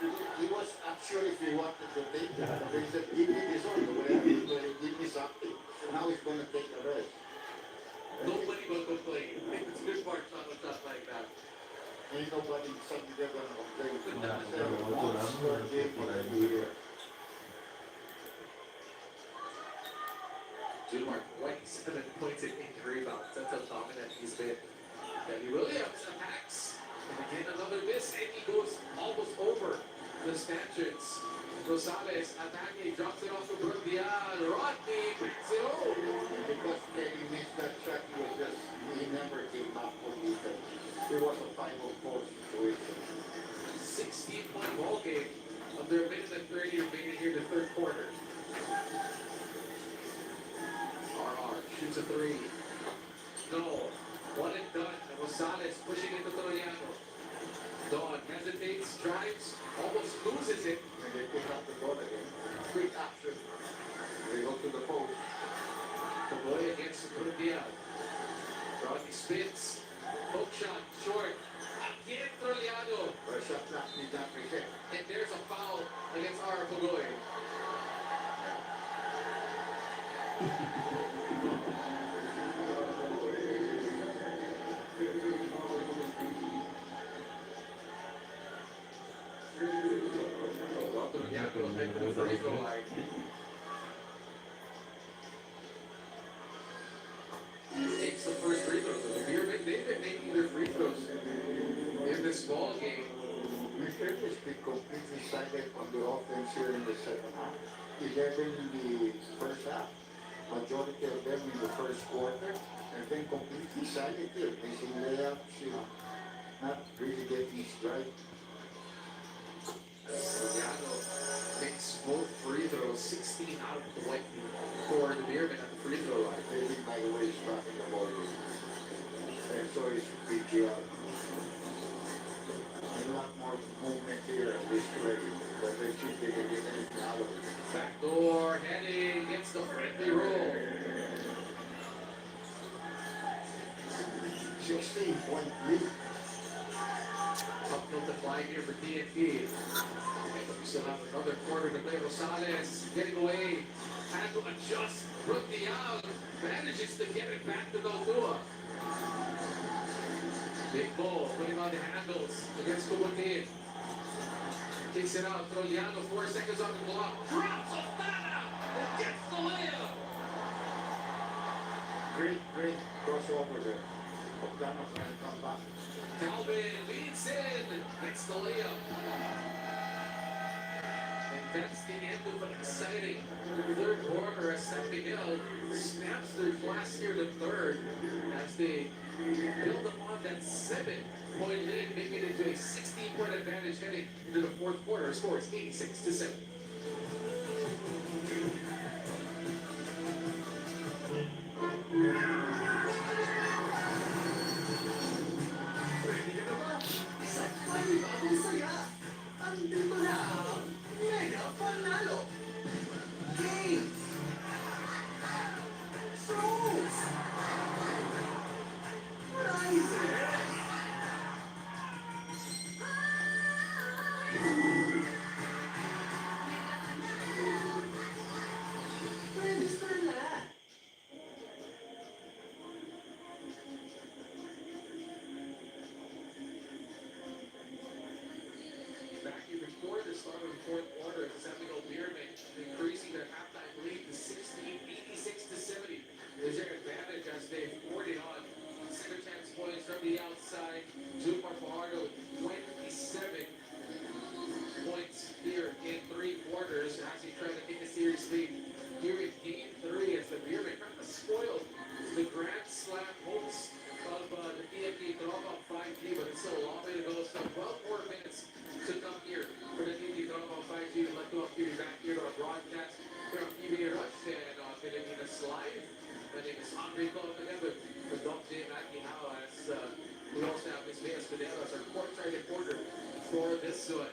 He was unsure if he wanted to take that. But he said, give me this one. Whatever he's going to give me something. Now he's going to take the rest. Nobody will complain. It's a good part shot, a shot like that. Ain't nobody suddenly they're going to complain. Wala, They're wala, one wala. score game in a year. Zulmar, 27 points and 8 rebounds. That's how dominant he's been. Kenny Williams attacks. And again, another miss. And he goes almost over the stanchions. Rosales attacking, drops it off to Brundian. Rodney brings it home. Because Kenny missed that shot, he never came up for defense. It was a 5-on-4 situation. 6 16-point ball game under a minute and 30 remaining here in the third quarter. RR shoots a three. No. One and done. Rosales pushing into Toriano. Don hesitates, drives, almost loses it. And they pick up the ball again. Quick action. They go to the post. Kaboy against Cordial. Rodney spins. Hook shot, short. Again, Toriano. But shot clock did not reset. And there's a foul against R. Kaboy. Takes the first free throw. They've been making their free throws in this ball game. We can just be completely silent on the offense here in the second half. 11 in the first half. Majority of them in the first quarter. And then completely silent here. Missing layups, you know. Not really getting stride. Toriano makes both free throws, 16 out of 20 for the Beerman at the free throw line. Maybe my way is back in the ball game. And so is PGL. A lot more movement here on this play. But they see if they can get anything out of it. Backdoor heading gets the friendly roll. 16-point lead. Uphill to fly here for TNT. And we still have another quarter to play. Rosales getting away. Had to adjust. Rudial manages to get it back to Galdua. Big ball putting on the handles against Kubutin. Kicks it out. Toriano, 4 seconds on the clock. Drops Ostana and gets the layup. Great crossover there. Octano's gonna come back. Calvin leads in. Gets the layup. And that's the end of an exciting third quarter as San Miguel snaps their last here to third as they build upon that 7-point lead, making it into a 16-point advantage heading into the fourth quarter. Score is 86-7. Ready ka na ba? Sa panibagong saya, andito na ang Mega Panalo! Games! Shows! Prizes! Register na! Back here before the start of the fourth quarter, San Miguel Beerman increasing their halftime lead to 86-70. Is their advantage as they poured it on. Second chance points from the outside. Jupar Fajardo, 27 points here in 3 quarters as he tried to take a series lead here in game 3 as the Beerman kind of spoiled the Grand Slam hopes of the PFP Dropout 5G, but it's still a long way to go. Still 12 more minutes to come here for the PFP Dropout 5G. We'd like to welcome you back here to our broadcast from PBA Rush and on Pilipinas Live. My name is Andre together with Dr. Maggie Howe as we also have Ms. Mea Escudero as our courtside reporter for this one.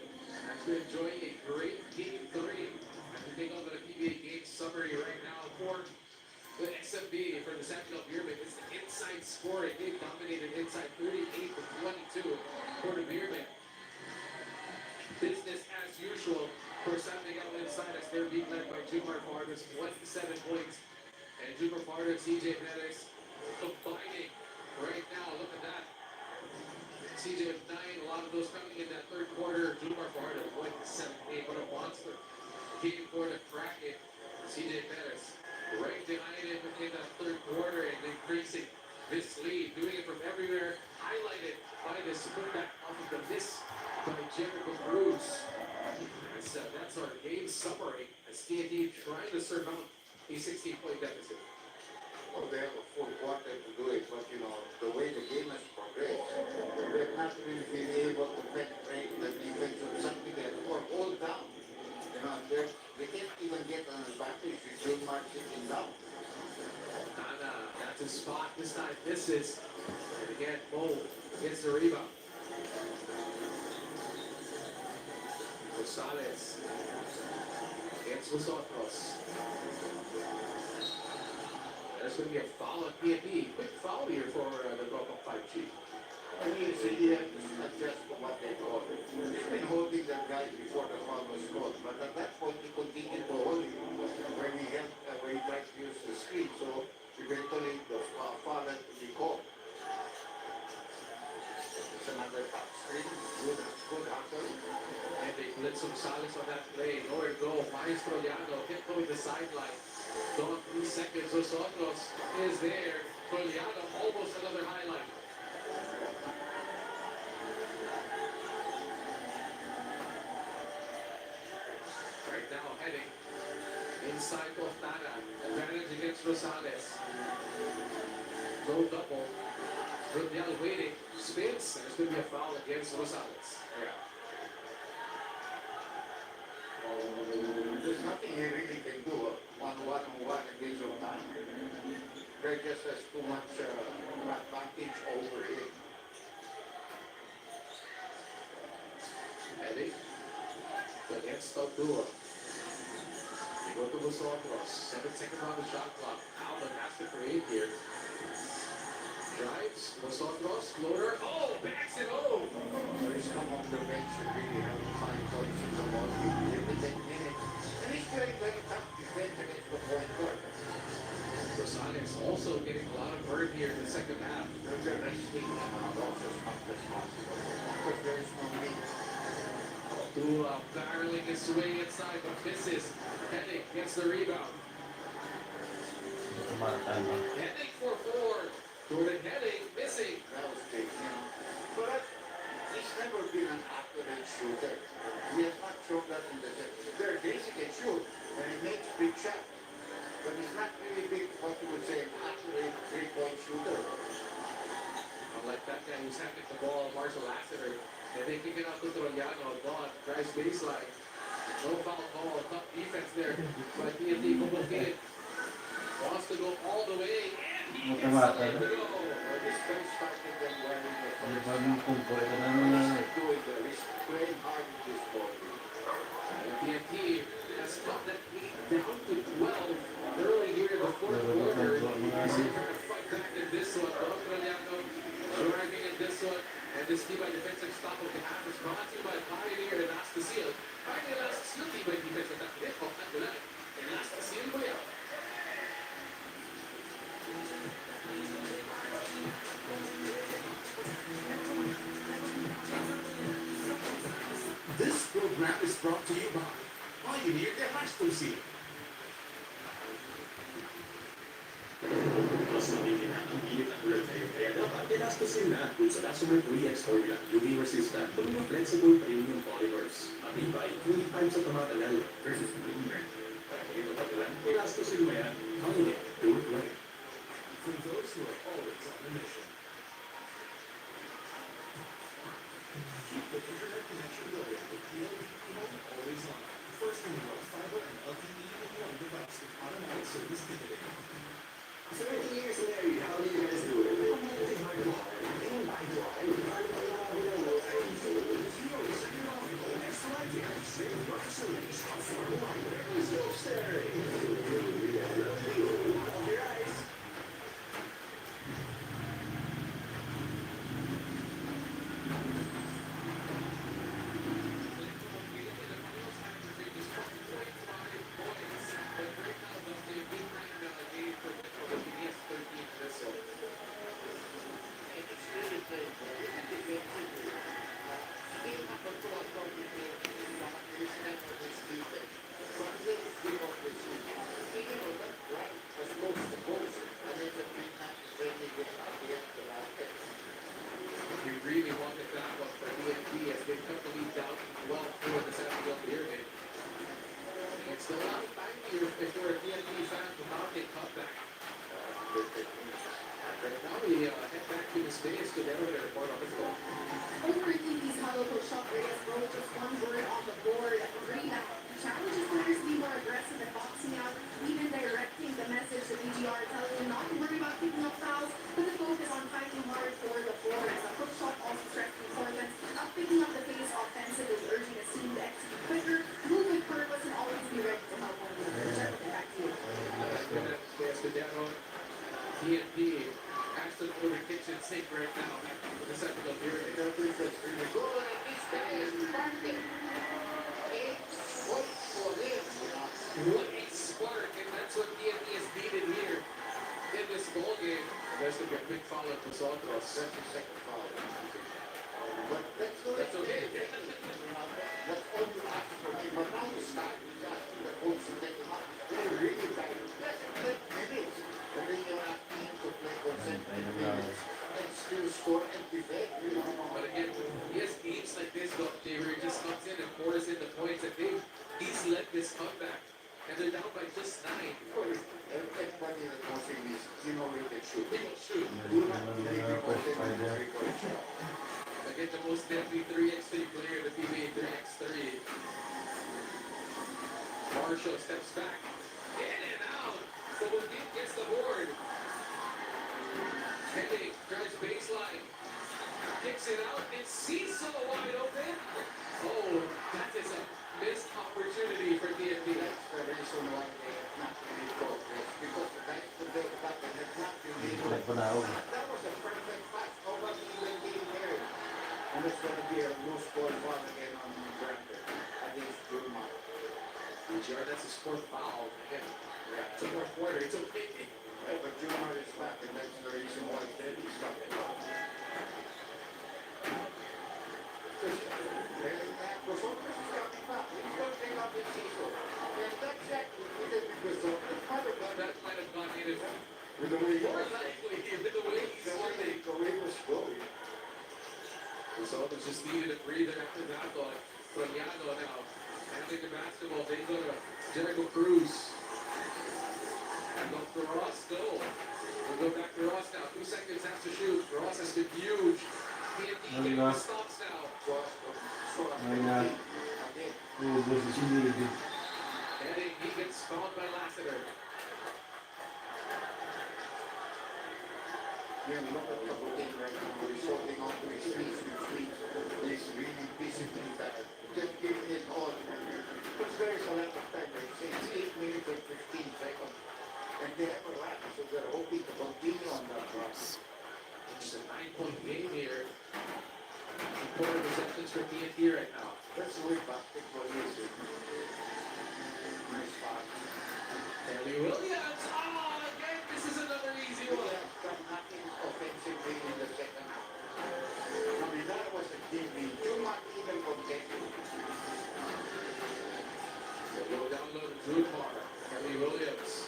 As we're enjoying a great game 3. As we take over the PBA game summary right now for the SMB for the San Miguel Beerman. It's the inside scoring. They dominated inside 38-22 for the Beerman. Business as usual for San Miguel inside as they're being led by Jupar Fajardo's 27 points. And Jupar Fajardo and CJ Perez combining right now. Look at that. CJ with 9, a lot of those coming in that third quarter. Jupar Fajardo going to 7-8. What a monster. Game for the Kraken. CJ Perez right behind him in that third quarter and increasing this lead. Doing it from everywhere. Highlighted by this putback off of the miss by Jericho Cruz. That's our game summary as TNT trying to surmount a 16-point deficit. Oh, they have a full quarter to do it, but you know, the way the game has Grace. They've not really been able to penetrate the defense of San Miguel or hold down. You know, they can't even get an advantage if they march it in down. Tana, that's his spot. This time misses. And again, Mo gets the rebound. Rosales against Nosotros. There's going to be a foul at PNP. Quick foul here for the Broken 5G. I mean, so you have to adjust to what they call it. They've been holding that guy before the foul was called, but at that point he continued to hold him when he tried to use the screen. So eventually the foul had to be called. It's another top screen. Good hustle. And they blitz Gonzalez on that play. Nowhere to go. Maestro Llano hit going the sideline. Gone 3 seconds. Nosotros is there. Trollano almost another highlight. Right now heading inside of Tana. Advantage against Rosales. Low double. Rubial waiting. Spins. And there's going to be a foul against Rosales. There's nothing he really can do one-on-one against Otani. Greg just has too much advantage over him. Heading against Taldua. They go to Nosotros. 7-second on the shot clock. Alvin has to create here. Drives. Nosotros. Floater. Oh, backs it home. He's come off the bench and really have to find choices about him every 10 minutes. And he's very, very tough defense against the point guard. Rosales also getting a lot of burn here in the second half. They're resting him out also as much as possible. Because there is no need. Taldua barreling his way inside, but misses. Heading gets the rebound. Heading for 4. Jordan Heading missing. That was big, you know. But he's never been an accurate shooter. He has not shown that in the set. There are days he can shoot, and he makes big shots. But he's not really big, what you would say, an accurate three-point shooter. Unlike that guy who's hacking the ball, Marshall Lassiter. And they kick it out to Trollano. Gone. Drives baseline. No foul call. Tough defense there. By PNP Copenhagen. Wants to go all the way. And he gets it to go. This guy started them well in the Ano first ba half. yung kumpul? Ano He's na? not doing that. He's playing hard in this ball. And PNP has cut that lead down to 12 early here in the fourth quarter. He's trying to fight back in this one. Trollano driving in this one. And this team by defensive stop of the half is brought to you by Pioneer and Astasiel. Pioneer and Astasiel team by defensive stop. Hit off that line. And Astasiel by out. This program is brought to you by Pioneer de High Seal. Mas mabigyan na ang init at ulan kayo, kaya dapat elastosin na kung sa Lasomer 3X formula, UV resistant, tulong flexible premium polymers. Matibay, 20 times sa tumatagal versus polymer. Para kung ito patulan, elastosin mo yan. Pioneer, do it right. For those who are always on a mission. Keep the internet connection going with PLDT Mode always on. First in the world, fiber and LTE in one device with automatic service ticketing. 30 years married, how do you guys do it? Nothing hard to hire. And I drive. Zero is economical and thriving. Save your facilities on affordable hardware. Zero staring. Of your eyes. word on the board. Rebound. He challenges players to be more aggressive and boxing out, even directing the message to BGR, telling them not to worry about picking up fouls, but to focus on fighting hard for the boards. A quick shot also stressed the importance of picking up the pace offensively, urging his team to execute quicker, move with purpose, and always be ready to help one another. Jeff, back to you. TNT, Ashton over the kitchen sink right now. The second of here. What a spark, and that's what TNT is needed here in this ball game. That's going to be a big foul at Nosotros. That's the second foul. But that's okay. That's all you ask for me. But now you start, you ask the coach to take him up. They're really bad. Let minutes. And then you're asking him to play consecutive minutes and still score and defend. But again, he has games like this, though, where he just comes in and pours in the points. I think he's led this comeback. And they're down by just 9. Everybody in the country is, you know, they can shoot. They can shoot. Do not make them all very good shot. Again, the most deadly 3x3 player in the PBA 3x3. Marshall steps back. In and out. So Boudin gets the board. Heading, drives baseline. Kicks it out. It's Cecil wide open. Oh, that is a missed opportunity for TNT. That's the reason why they have not really progressed. Because the guys who they got and have not really That was a perfect pass. Nobody even came there. And it's going to be a loose ball foul again on Brandon against Jurma. BGR, that's his 4th foul. Again, it's a 4th quarter. It's okay. But Jurma is back, and that's the reason why he's got it. That might have gone in With the way more likely with the way he's swinging. the way was going. So it's just needed a breather after that one. Floriano now handling the basketball. They go to Jericho Cruz. And go for Ross still. We'll go back to Ross now. 2 seconds has to shoot. Ross has been huge. TNT getting the stops now. Heading, he gets fouled by Lassiter. Yeah, look at the Boudin right now. He's holding on to his feet. He's really physically bad. Just giving it all. Because there is a lot of time. It's 8 minutes and 15 seconds. And they have a lot, so they're hoping to continue on that run. It's a 9-point game here. Important receptions for TNT right now. That's the way basketball is. Nice pass. Kelly Williams. Oh, again, this is another easy one. Williams come nothing offensively in the second half. I mean, that was a game. Too much even contested. They go down low to Drumar. Kelly Williams.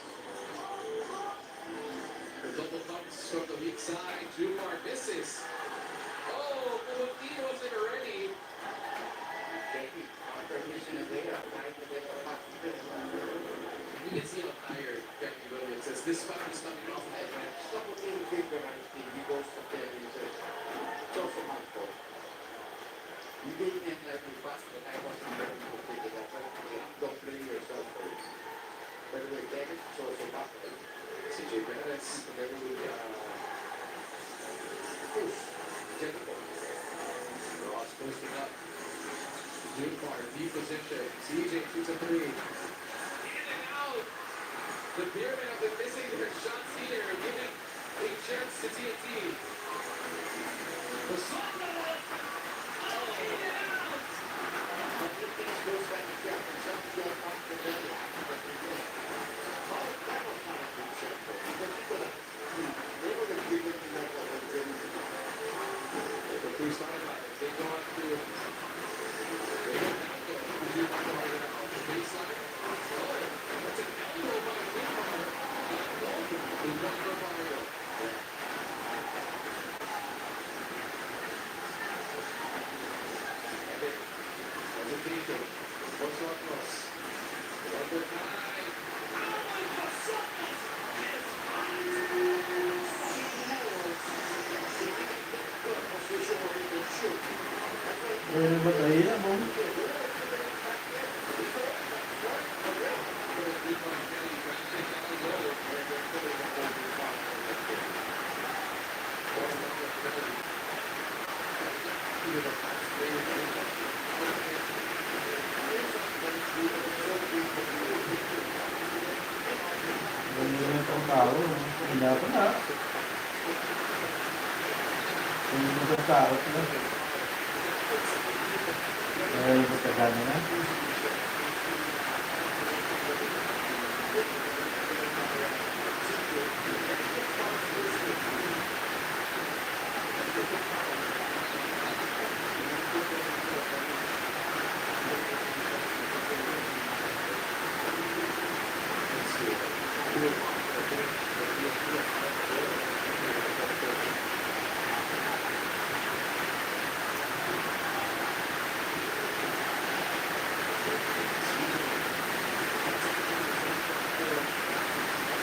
The double comes from the weak side. Drumar misses. Oh, Boudin wasn't ready. After missing a day, I'm trying to get a pass. You can see how tired Kelly Williams is. This foul is coming off. Stop being big the right thing. He goes to tell you, says, it's also my fault. You didn't end like me fast, but I wasn't ready to pick it up. Don't blame yourself for it. By the way, Dennis is also back. CJ Perez together with Push. Jennifer. Ross posting up. Drumar, deep position. CJ shoots a 3. In and out. The pyramid of the missing their shots here, giving a chance to TNT. The shot They go up to baseline. Oh, that's an elbow by Drumar. Ba't ahirap mo? Hindi ako na. Hindi mo sa takot na. Kaya yung magkagana na.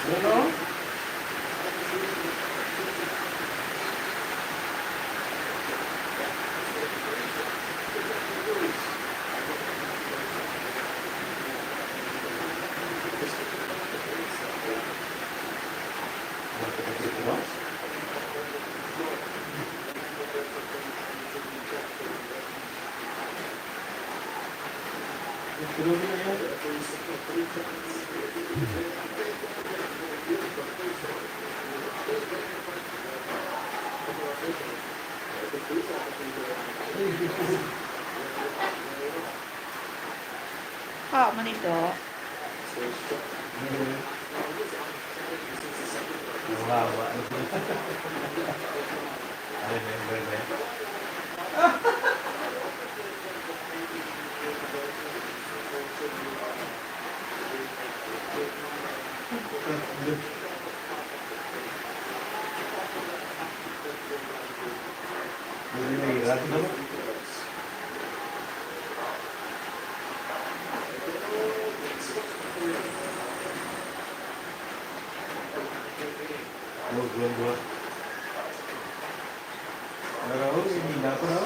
Ano? Kau man ito. Wawa. I remember that. Hindi nahirap, no? Dua. Ano, hindi na ako, no?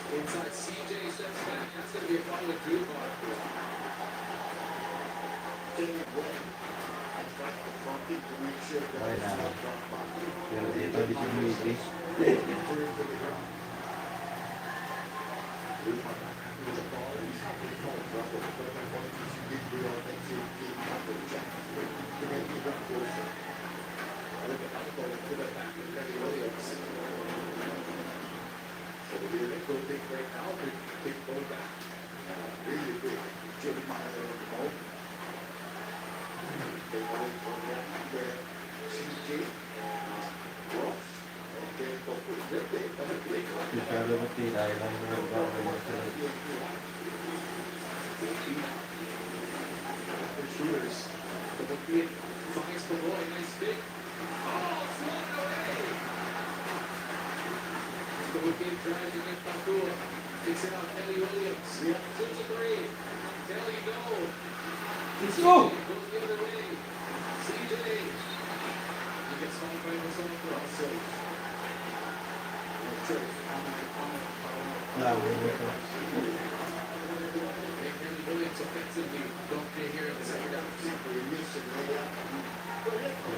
Inside CJ steps back. That's going to be a final Drew Bar. Okay na. Pero dito, di sumiti. Chicago mati dahil lang nagbawa sila. Shooters. The McQueen finds the boy. Nice pick. Oh, swatted away. The McQueen drives against Pakua. Takes it out. Kelly Williams. 2-3. Kelly, no. Let's go! Goes the other way. CJ. He gets fouled by Masoto also. Make Henry Williams offensively. Don't pay here in the second half.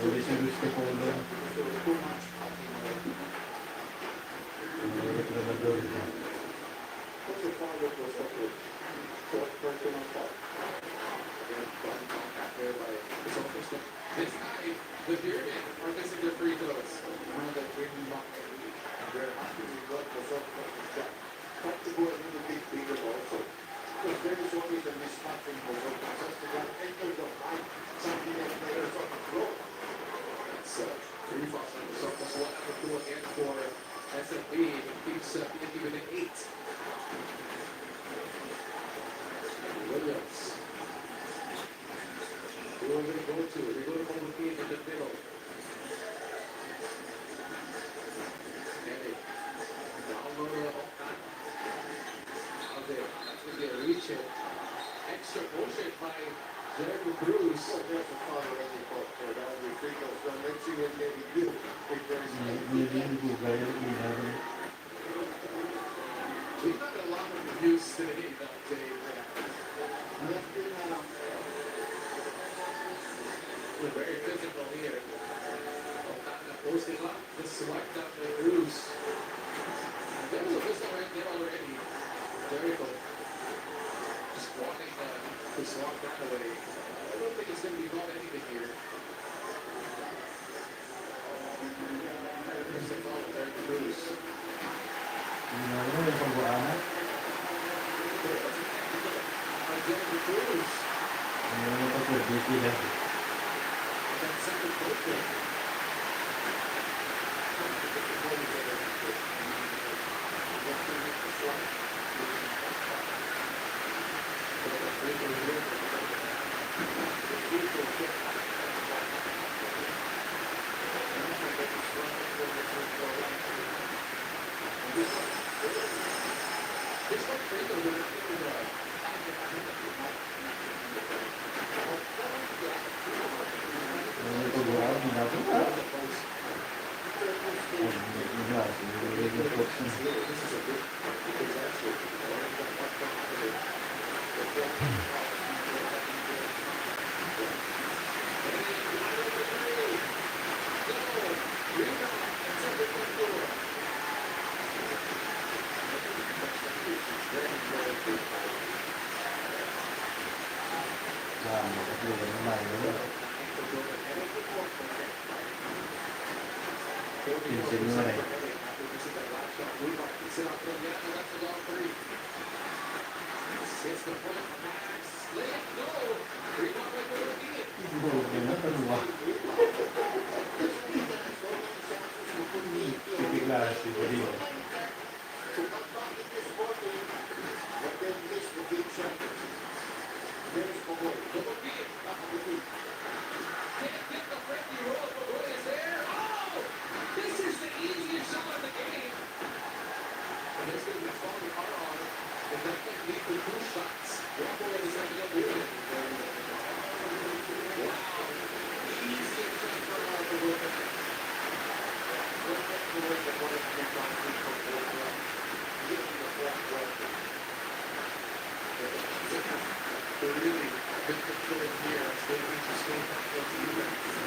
Hindi siya gusto ko lang. Ang trabador niya. This time, the Bearded are missing their free throws. So, 3 fouls on the surface. 1 out of 2 again for SFB. It keeps being even at 8. Williams. Who are they go to? They go to Mobley in the middle. Henry. Down low to Okan. Out there. That's going to be a reach it. Extra motion by Jeremy Cruz. Nililigo gaya ng ilaw. We've got a lot of reviews today, Dave. We're very physical here. Okada posting up the swipe down the Cruz. There was a whistle right there already. Jericho just walking to swat that away. I don't think it's going to be called anything here. There's a foul there, Cruz. Ilaw mo yung pagbuanat. Jeremy Cruz. Ano mo pa po, duty lang. That second poster. This one free throw was Ano yung pagbuanat, ginagawa ka? Nililigo po siya. Makapulugan naman. Pinsin mo na rin. Bulog niya na, paluwa. Pipigla si Rodrigo. This is the easiest shot of the game. And it's going to be falling hard on it. And that can lead to 2 shots. One more in the second up here. Wow. Easiest shot for the Wilson. They're really good control here. They reach the state.